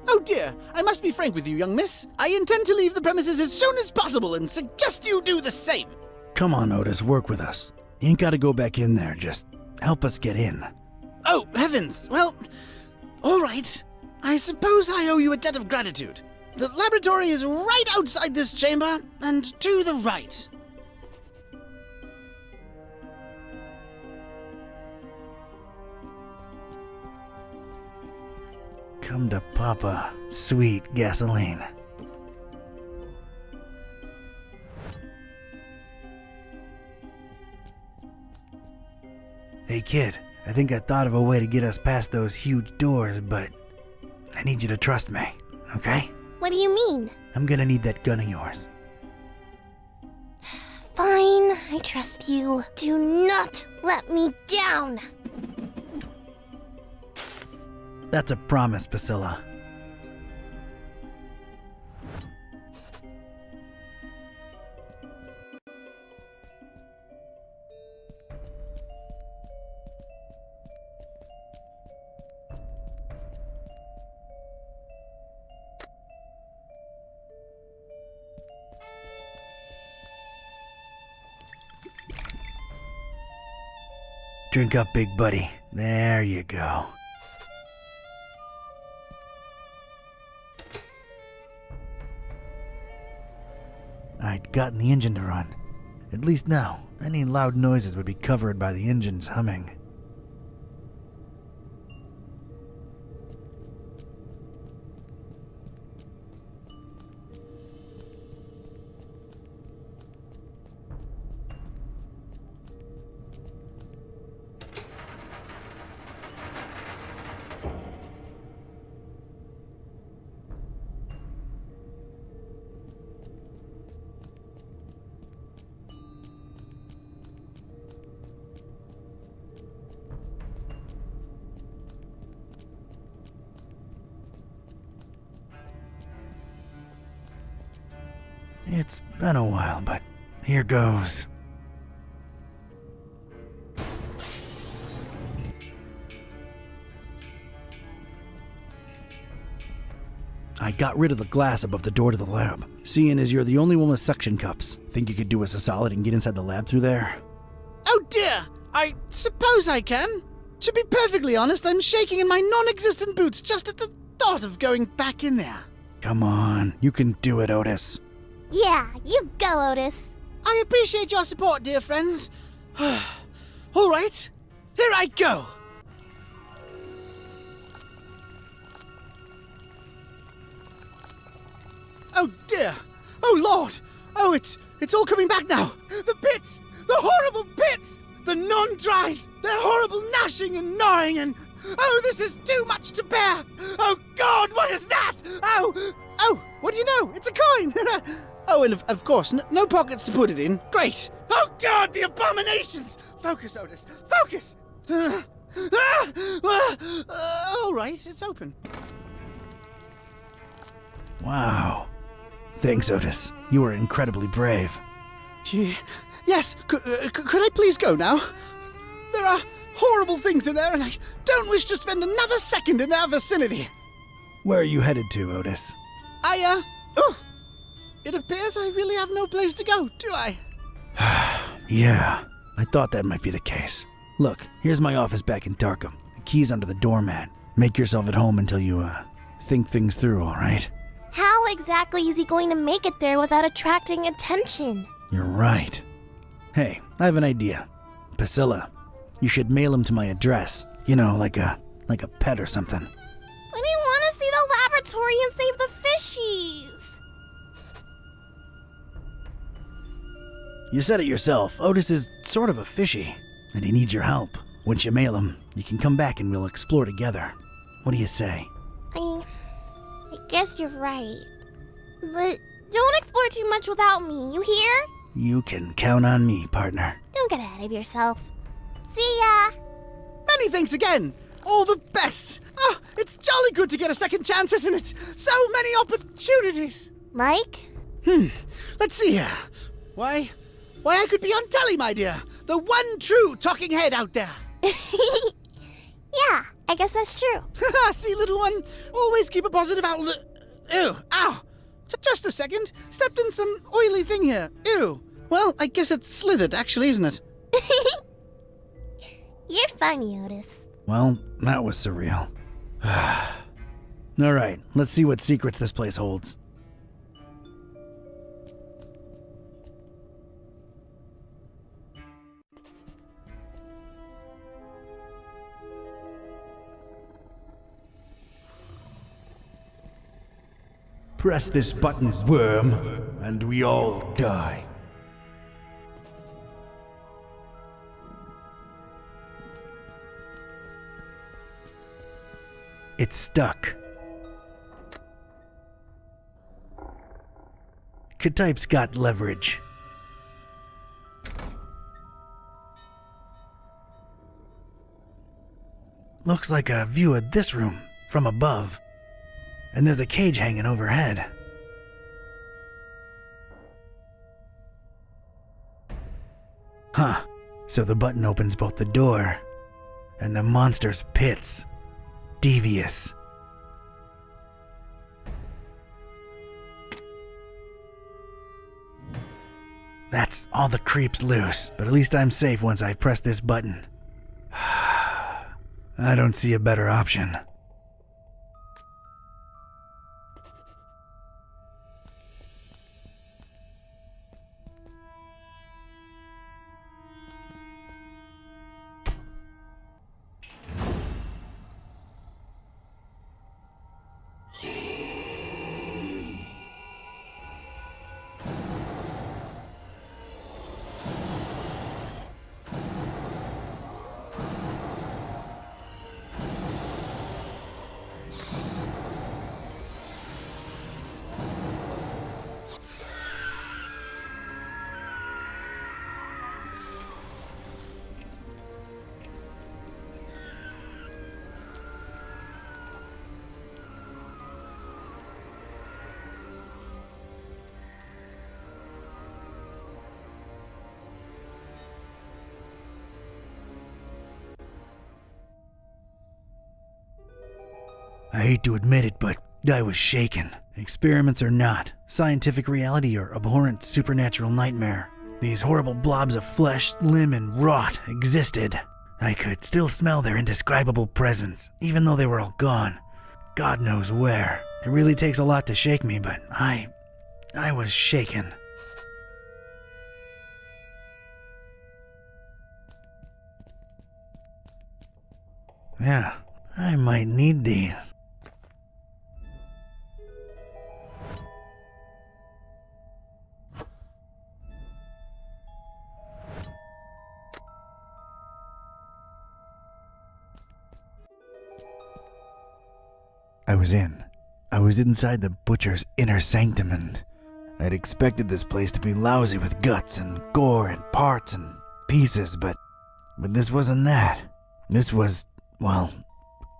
Oh dear, I must be frank with you, young miss. I intend to leave the premises as soon as possible and suggest you do the same. Come on, Otis, work with us. You ain't gotta go back in there, just help us get in. Oh, heavens. Well, all right. I suppose I owe you a debt of gratitude. The laboratory is right outside this chamber and to the right. Come to Papa, sweet gasoline. Hey kid, I think I thought of a way to get us past those huge doors, but I need you to trust me, okay? What do you mean? I'm gonna need that gun of yours. Fine, I trust you. Do not let me down. That's a promise, Priscilla. Drink up, big buddy. There you go. I'd gotten the engine to run. At least now, any loud noises would be covered by the engine's humming. It's been a while, but here goes. I got rid of the glass above the door to the lab. Seeing as you're the only one with suction cups, think you could do us a solid and get inside the lab through there? Oh dear! I suppose I can. To be perfectly honest, I'm shaking in my non-existent boots just at the thought of going back in there. Come on, you can do it, Otis. Yeah, you go, Otis. I appreciate your support, dear friends. All right, here I go. Oh dear! Oh Lord! Oh, it's all coming back now! The pits! The horrible pits! The non-dries! Their horrible gnashing and gnawing and... Oh, this is too much to bear! Oh God, what is that? Oh, what do you know? It's a coin! Oh, and of course, no pockets to put it in. Great! Oh God, the abominations! Focus, Otis, focus! All right, it's open. Wow. Thanks, Otis. You were incredibly brave. Yes, could I please go now? There are horrible things in there, and I don't wish to spend another second in their vicinity. Where are you headed to, Otis? It appears I really have no place to go, do I? Yeah, I thought that might be the case. Look, here's my office back in Darkham. The key's under the doormat. Make yourself at home until you, think things through, all right? How exactly is he going to make it there without attracting attention? You're right. Hey, I have an idea. Priscilla, you should mail him to my address. You know, like a pet or something. But I want to see the laboratory and save the fishies. You said it yourself. Otis is sort of a fishy, and he needs your help. Once you mail him, you can come back and we'll explore together. What do you say? I guess you're right. But don't explore too much without me, you hear? You can count on me, partner. Don't get ahead of yourself. See ya! Many thanks again. All the best. Oh, it's jolly good to get a second chance, isn't it? So many opportunities. Mike? Let's see here. Why, I could be on telly, my dear. The one true talking head out there. Yeah, I guess that's true. See, little one, always keep a positive outlook. Ew, ow. Just a second. Stepped in some oily thing here. Ew. Well, I guess it's slithered, actually, isn't it? You're funny, Otis. Well, that was surreal. All right, let's see what secrets this place holds. Press this button, worm, and we all die. It's stuck. K-Type's got leverage. Looks like a view of this room from above. And there's a cage hanging overhead. Huh. So the button opens both the door and the monster's pits. Devious. That's all the creeps loose, but at least I'm safe once I press this button. I don't see a better option. I hate to admit it, but I was shaken. Experiments or not, scientific reality or abhorrent supernatural nightmare, these horrible blobs of flesh, limb, and rot existed. I could still smell their indescribable presence, even though they were all gone. God knows where. It really takes a lot to shake me, but I was shaken. Yeah, I might need these. I was inside the butcher's inner sanctum, and I'd expected this place to be lousy with guts and gore and parts and pieces, but this wasn't that. This was, well,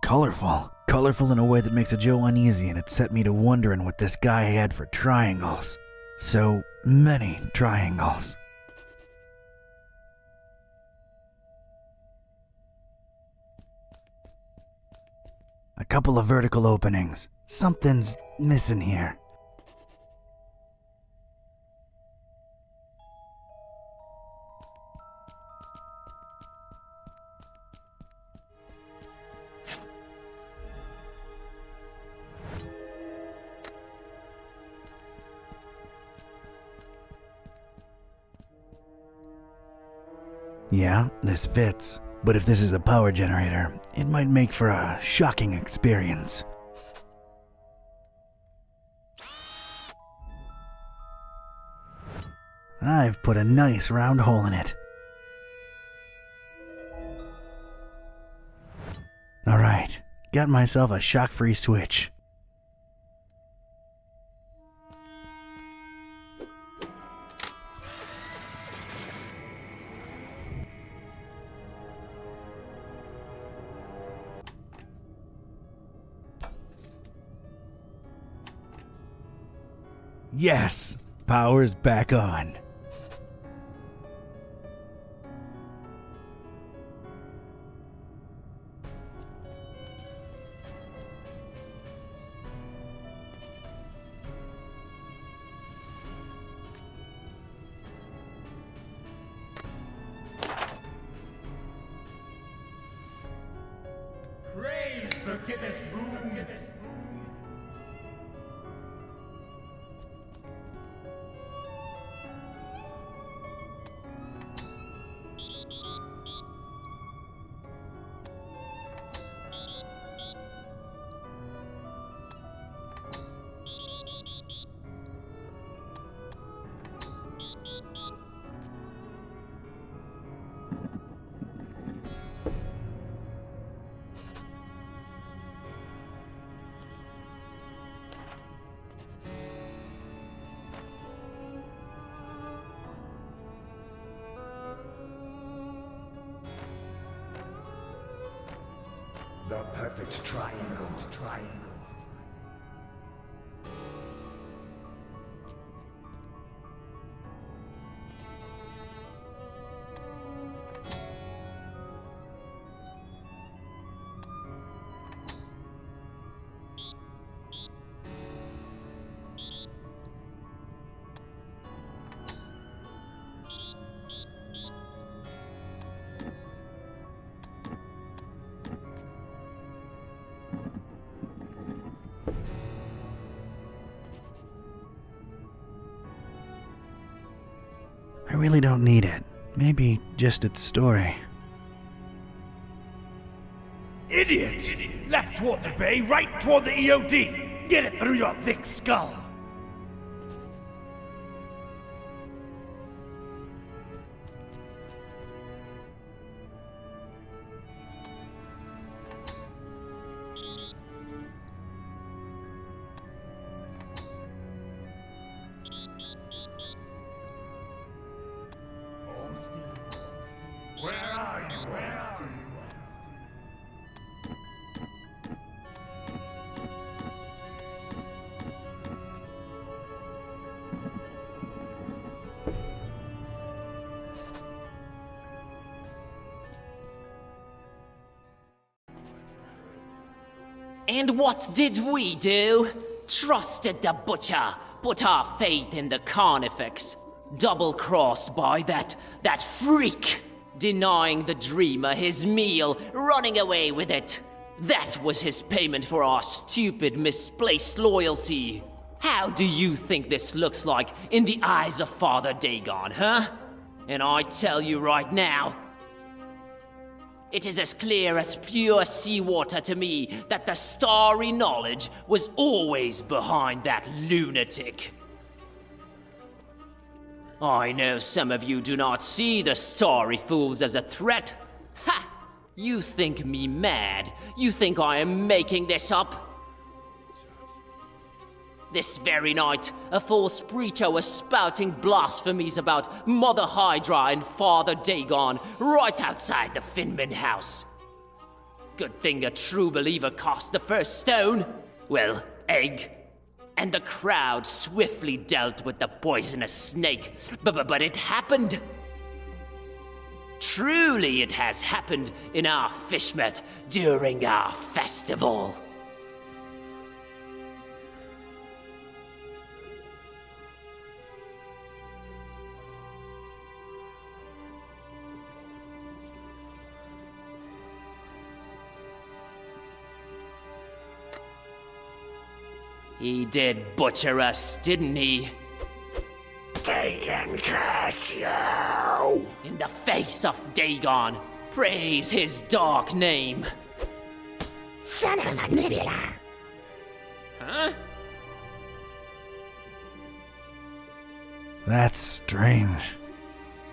colorful. Colorful in a way that makes a Joe uneasy, and it set me to wondering what this guy had for triangles. So many triangles. A couple of vertical openings. Something's missing here. Yeah, this fits. But if this is a power generator, it might make for a shocking experience. I've put a nice round hole in it. Alright, got myself a shock-free switch. Yes! Power's back on. Praise the GIbbous moon. The perfect triangle. I really don't need it. Maybe just its story. Idiot! Left toward the bay, right toward the EOD! Get it through your thick skull! Where are you? And what did we do? Trusted the butcher, put our faith in the carnifex. Double-crossed by that freak. Denying the dreamer his meal, running away with it. That was his payment for our stupid, misplaced loyalty. How do you think this looks like in the eyes of Father Dagon, huh? And I tell you right now, it is as clear as pure seawater to me that the starry knowledge was always behind that lunatic. I know some of you do not see the starry fools as a threat. Ha! You think me mad? You think I am making this up? This very night, a false preacher was spouting blasphemies about Mother Hydra and Father Dagon right outside the Finman house. Good thing a true believer cast the first stone. Well, egg. And the crowd swiftly dealt with the poisonous snake. But it happened. Truly it has happened in our fishmouth during our festival. He did butcher us, didn't he? Dagon curse you! In the face of Dagon, praise his dark name. Son of a nibbler. Huh? That's strange.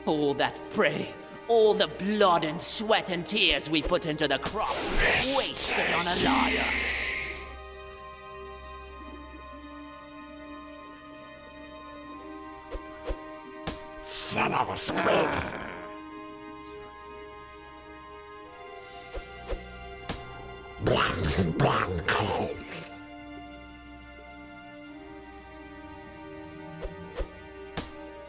All that prey, all the blood and sweat and tears we put into the crop, wasted on a liar. Son of a squid. Blanco.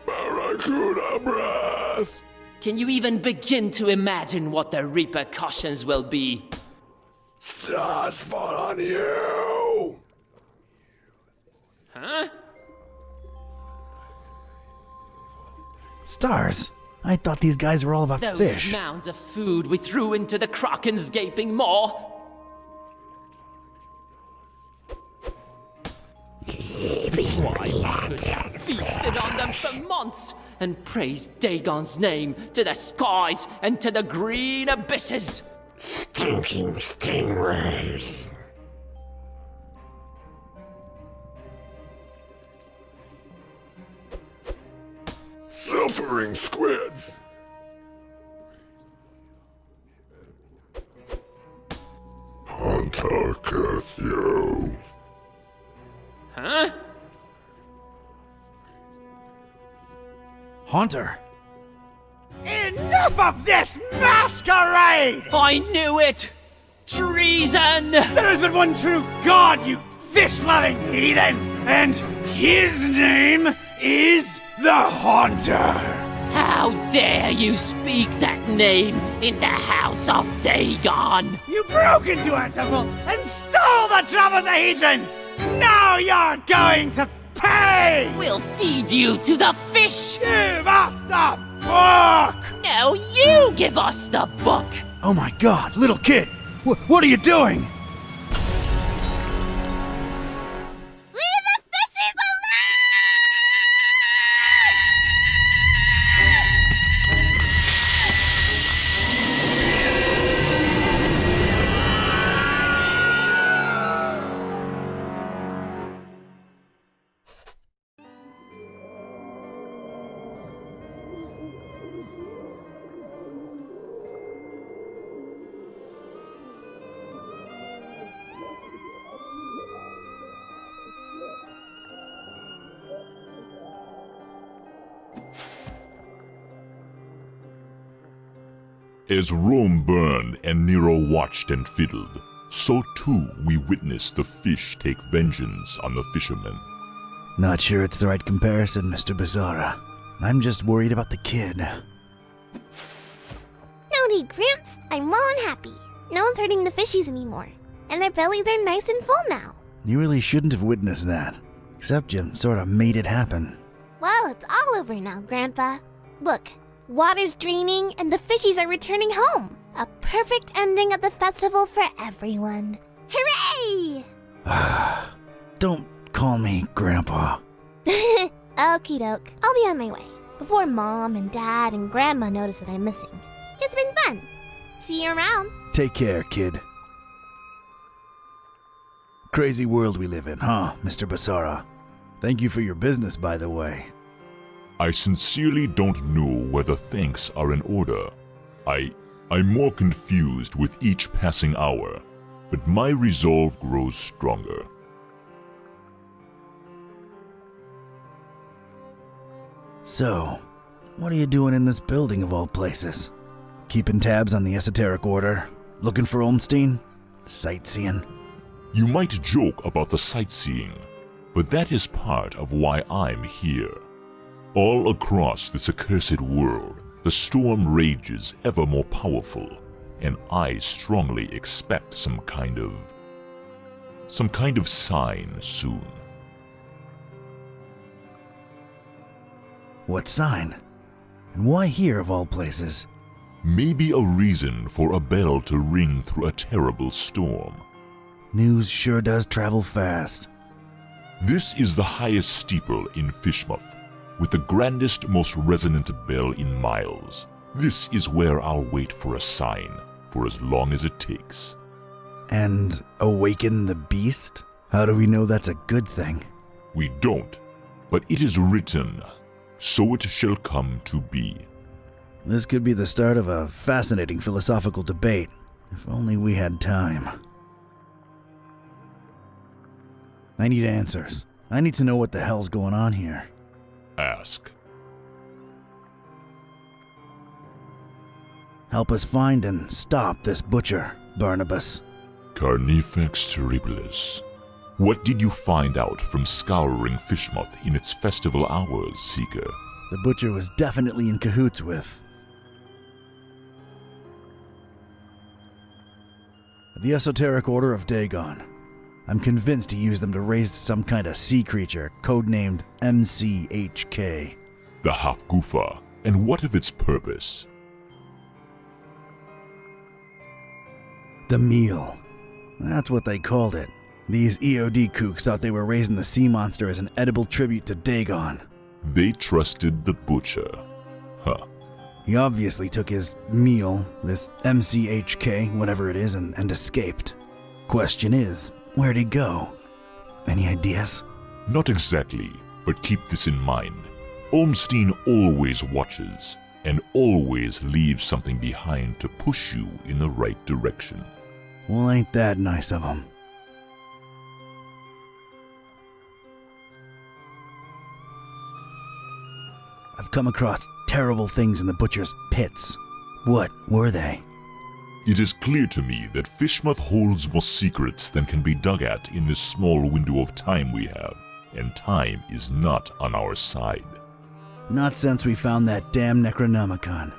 Barracuda breath! Can you even begin to imagine what the repercussions will be? Stars fall on you! Huh? Stars? I thought these guys were all about Those fish. mounds of food we threw into the Kraken's gaping maw. Why, we could have feasted on them for months and praised Dagon's name to the skies and to the green abysses. Stinking stingrays. Suffering squids. Hunter curse you. Huh? Haunter! Enough of this masquerade! I knew it! Treason! There has been one true God, you fish-loving heathens, and his name is the Haunter! How dare you speak that name in the house of Dagon? You broke into our temple and stole the Trapezohedron! Now you're going to pay! We'll feed you to the fish! Give us the book! No, you give us the book! Oh my god, little kid! What are you doing? As Rome burned and Nero watched and fiddled, so too we witnessed the fish take vengeance on the fishermen. Not sure it's the right comparison, Mr. Bizarra. I'm just worried about the kid. No need, Gramps. I'm well and happy. No one's hurting the fishies anymore. and their bellies are nice and full now. You really shouldn't have witnessed that. Except you sort of made it happen. Well, it's all over now, Grandpa. Look, water's draining and the fishies are returning home. A perfect ending of the festival for everyone. Hooray! Don't call me Grandpa. Okie doke. I'll be on my way, before Mom and Dad and Grandma notice that I'm missing. It's been fun. See you around. Take care, kid. Crazy world we live in, huh, Mr. Basara? Thank you for your business, by the way. I sincerely don't know whether thanks are in order. I'm more confused with each passing hour, but my resolve grows stronger. So, what are you doing in this building of all places? Keeping tabs on the esoteric order? Looking for Olmstein? Sightseeing? You might joke about the sightseeing, but that is part of why I'm here. All across this accursed world, the storm rages ever more powerful, and I strongly expect some kind of sign soon. What sign? And why here of all places? Maybe a reason for a bell to ring through a terrible storm. News sure does travel fast. This is the highest steeple in Fishmouth, with the grandest, most resonant bell in miles. This is where I'll wait for a sign, for as long as it takes. And awaken the beast? How do we know that's a good thing? We don't, but it is written, so it shall come to be. This could be the start of a fascinating philosophical debate, if only we had time. I need answers. I need to know what the hell's going on here. Ask. Help us find and stop this butcher, Barnabas. Carnifex terribilis. What did you find out from scouring Fishmouth in its festival hours, Seeker? The butcher was definitely in cahoots with the Esoteric Order of Dagon. I'm convinced he used them to raise some kind of sea creature, codenamed MCHK. The Half-Gufa, and what of its purpose? The meal. That's what they called it. These EOD kooks thought they were raising the sea monster as an edible tribute to Dagon. They trusted the butcher. Huh. He obviously took his meal, this MCHK, whatever it is, and escaped. Question is, where'd he go? Any ideas? Not exactly, but keep this in mind. Olmstein always watches, and always leaves something behind to push you in the right direction. Well, ain't that nice of him. I've come across terrible things in the butcher's pits. What were they? It is clear to me that Fishmouth holds more secrets than can be dug at in this small window of time we have, and time is not on our side. Not since we found that damn Necronomicon.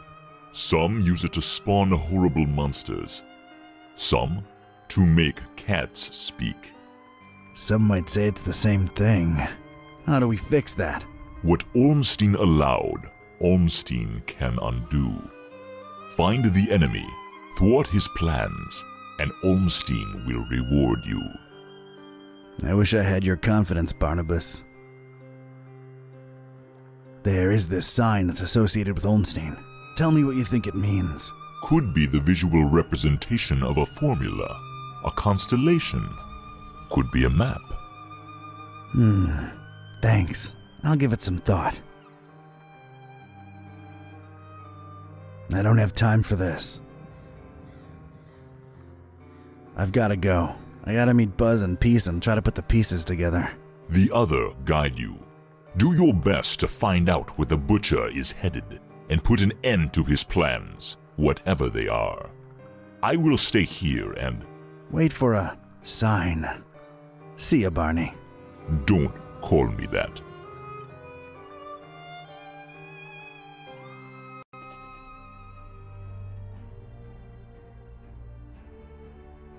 Some use it to spawn horrible monsters. Some to make cats speak. Some might say it's the same thing. How do we fix that? What Olmstein allowed, Olmstein can undo. Find the enemy, thwart his plans, and Olmstein will reward you. I wish I had your confidence, Barnabas. There is this sign that's associated with Olmstein. Tell me what you think it means. Could be the visual representation of a formula, a constellation. Could be a map. Thanks. I'll give it some thought. I don't have time for this. I've gotta go. I gotta meet Buzz and Peace and try to put the pieces together. The other guide you. Do your best to find out where the butcher is headed and put an end to his plans, whatever they are. I will stay here and wait for a sign. See ya, Barney. Don't call me that.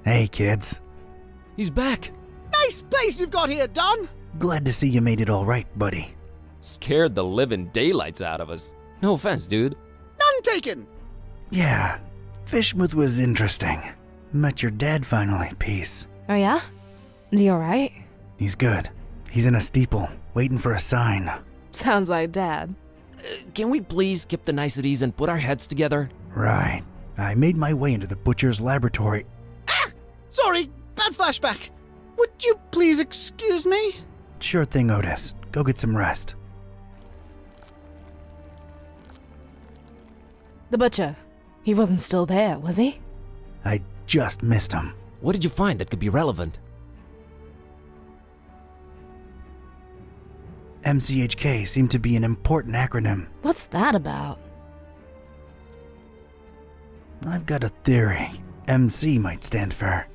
Hey, kids. He's back! Nice place you've got here, Don! Glad to see you made it all right, buddy. Scared the living daylights out of us. No offense, dude. None taken! Yeah, Fishmouth was interesting. Met your dad finally, peace. Oh yeah? Is he alright? He's good. He's in a steeple, waiting for a sign. Sounds like Dad. Can we please skip the niceties and put our heads together? Right. I made my way into the butcher's laboratory. Sorry, bad flashback. Would you please excuse me? Sure thing, Otis. Go get some rest. The butcher. He wasn't still there, was he? I just missed him. What did you find that could be relevant? MCHK seemed to be an important acronym. What's that about? I've got a theory. MC might stand for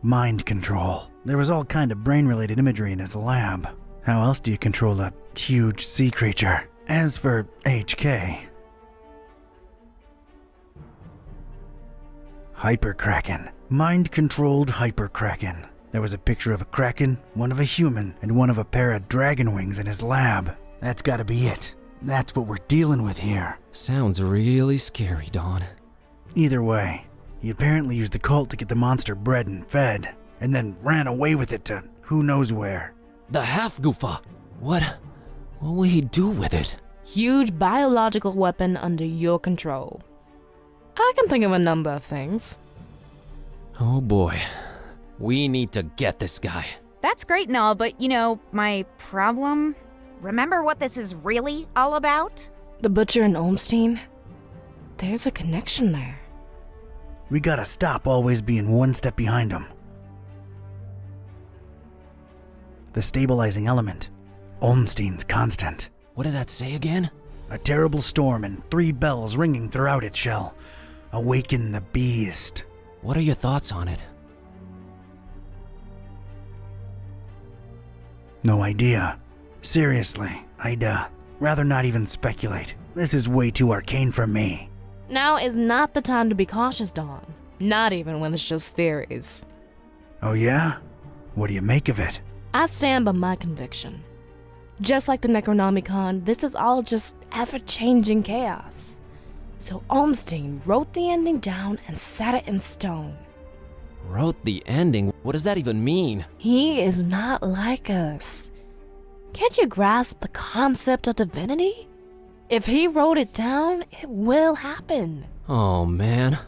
mind control. There was all kind of brain-related imagery in his lab. How else do you control a huge sea creature? As for HK, Hyperkraken. Mind-controlled Hyperkraken. There was a picture of a kraken, one of a human, and one of a pair of dragon wings in his lab. That's gotta be it. That's what we're dealing with here. Sounds really scary, Don. Either way, he apparently used the cult to get the monster bred and fed, and then ran away with it to who knows where. The half-goofa! What will he do with it? Huge biological weapon under your control. I can think of a number of things. Oh boy. We need to get this guy. That's great and all, but you know, my problem? Remember what this is really all about? The butcher and Olmstein? There's a connection there. We gotta stop always being one step behind him. The stabilizing element. Olmstein's constant. What did that say again? A terrible storm and 3 bells ringing throughout it shall awaken the beast. What are your thoughts on it? No idea. Seriously, I'd rather not even speculate. This is way too arcane for me. Now is not the time to be cautious, Dawn. Not even when it's just theories. Oh yeah? What do you make of it? I stand by my conviction. Just like the Necronomicon, this is all just ever-changing chaos. So Olmstein wrote the ending down and set it in stone. Wrote the ending? What does that even mean? He is not like us. Can't you grasp the concept of divinity? If he wrote it down, it will happen. Oh man.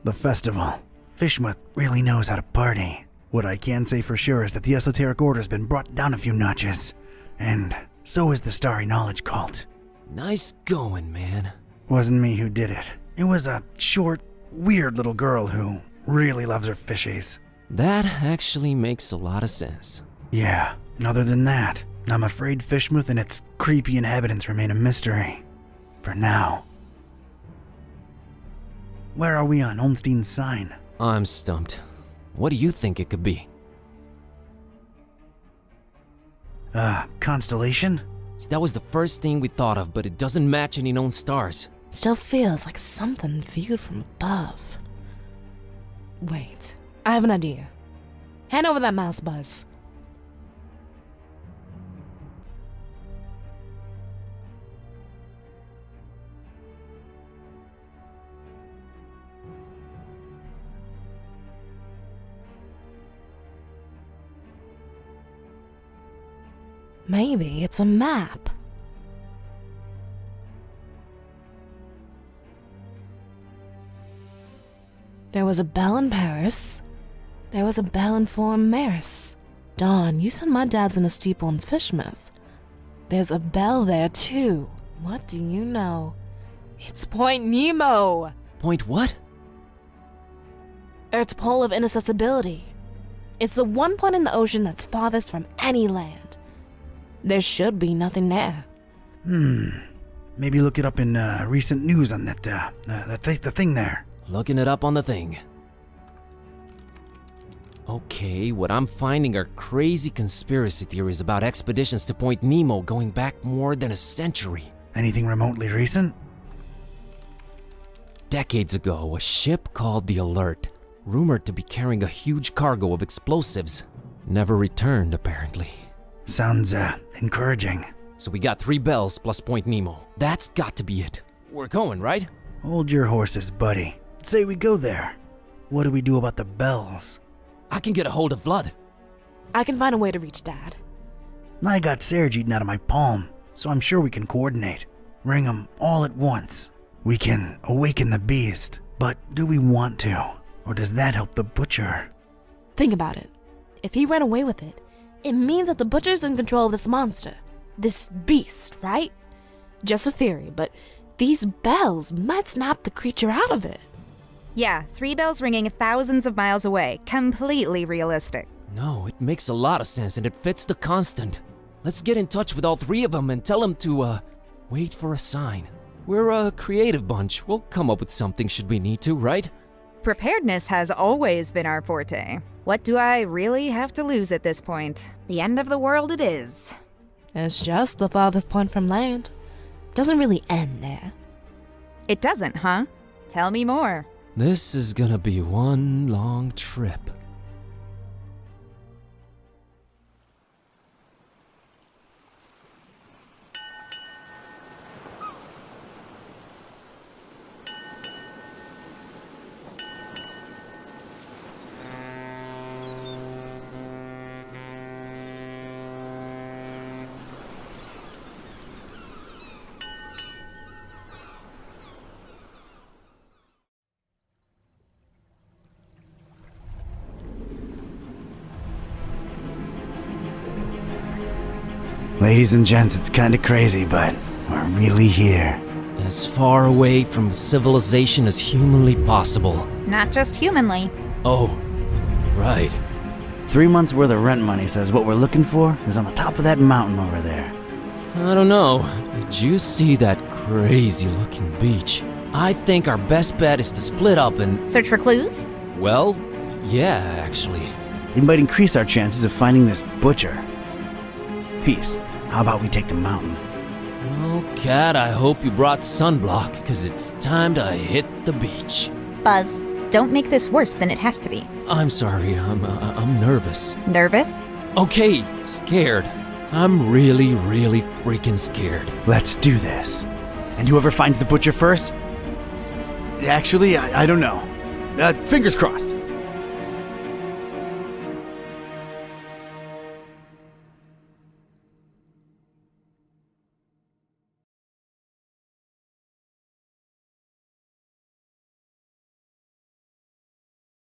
The festival. Fishmouth really knows how to party. What I can say for sure is that the esoteric order's been brought down a few notches. And so is the Starry Knowledge cult. Nice going, man. Wasn't me who did it. It was a short, weird little girl who really loves her fishies. That actually makes a lot of sense. Yeah, other than that, I'm afraid Fishmouth and its creepy inhabitants remain a mystery. For now. Where are we on Olmstein's sign? I'm stumped. What do you think it could be? Constellation? See, that was the first thing we thought of, but it doesn't match any known stars. Still feels like something viewed from above. Wait, I have an idea. Hand over that mouse, Buzz. Maybe it's a map. There was a bell in Paris. There was a bell in Forum Maris. Dawn, you said my dad's in a steeple in Fishmouth. There's a bell there too. What do you know? It's Point Nemo! Point what? Earth's pole of inaccessibility. It's the one point in the ocean that's farthest from any land. There should be nothing there. Maybe look it up in recent news on that, the thing there. Looking it up on the thing. Okay, what I'm finding are crazy conspiracy theories about expeditions to Point Nemo going back more than a century. Anything remotely recent? Decades ago, a ship called the Alert, rumored to be carrying a huge cargo of explosives, never returned apparently. Sounds, encouraging. So we got 3 bells plus Point Nemo. That's got to be it. We're going, right? Hold your horses, buddy. Say we go there. What do we do about the bells? I can get a hold of Vlad. I can find a way to reach Dad. I got Serge eaten out of my palm, so I'm sure we can coordinate. Ring them all at once. We can awaken the beast, but do we want to? Or does that help the butcher? Think about it. If he ran away with it, it means that the butcher's in control of this monster. This beast, right? Just a theory, but these bells might snap the creature out of it. Yeah, 3 bells ringing thousands of miles away. Completely realistic. No, it makes a lot of sense and it fits the constant. Let's get in touch with all 3 of them and tell them to, wait for a sign. We're a creative bunch. We'll come up with something should we need to, right? Preparedness has always been our forte. What do I really have to lose at this point? The end of the world it is. It's just the farthest point from land. Doesn't really end there. It doesn't, huh? Tell me more. This is gonna be one long trip. Ladies and gents, it's kinda crazy, but we're really here. As far away from civilization as humanly possible. Not just humanly. Oh, right. 3 months worth of rent money says what we're looking for is on the top of that mountain over there. I don't know. Did you see that crazy looking beach? I think our best bet is to split up and... Search for clues? Well, yeah, actually. It might increase our chances of finding this butcher. Peace. How about we take the mountain? Well, Cat, I hope you brought sunblock, because it's time to hit the beach. Buzz, don't make this worse than it has to be. I'm sorry, I'm nervous. Nervous? Okay, scared. I'm really freaking scared. Let's do this. And whoever finds the butcher first? Actually, I don't know. Fingers crossed.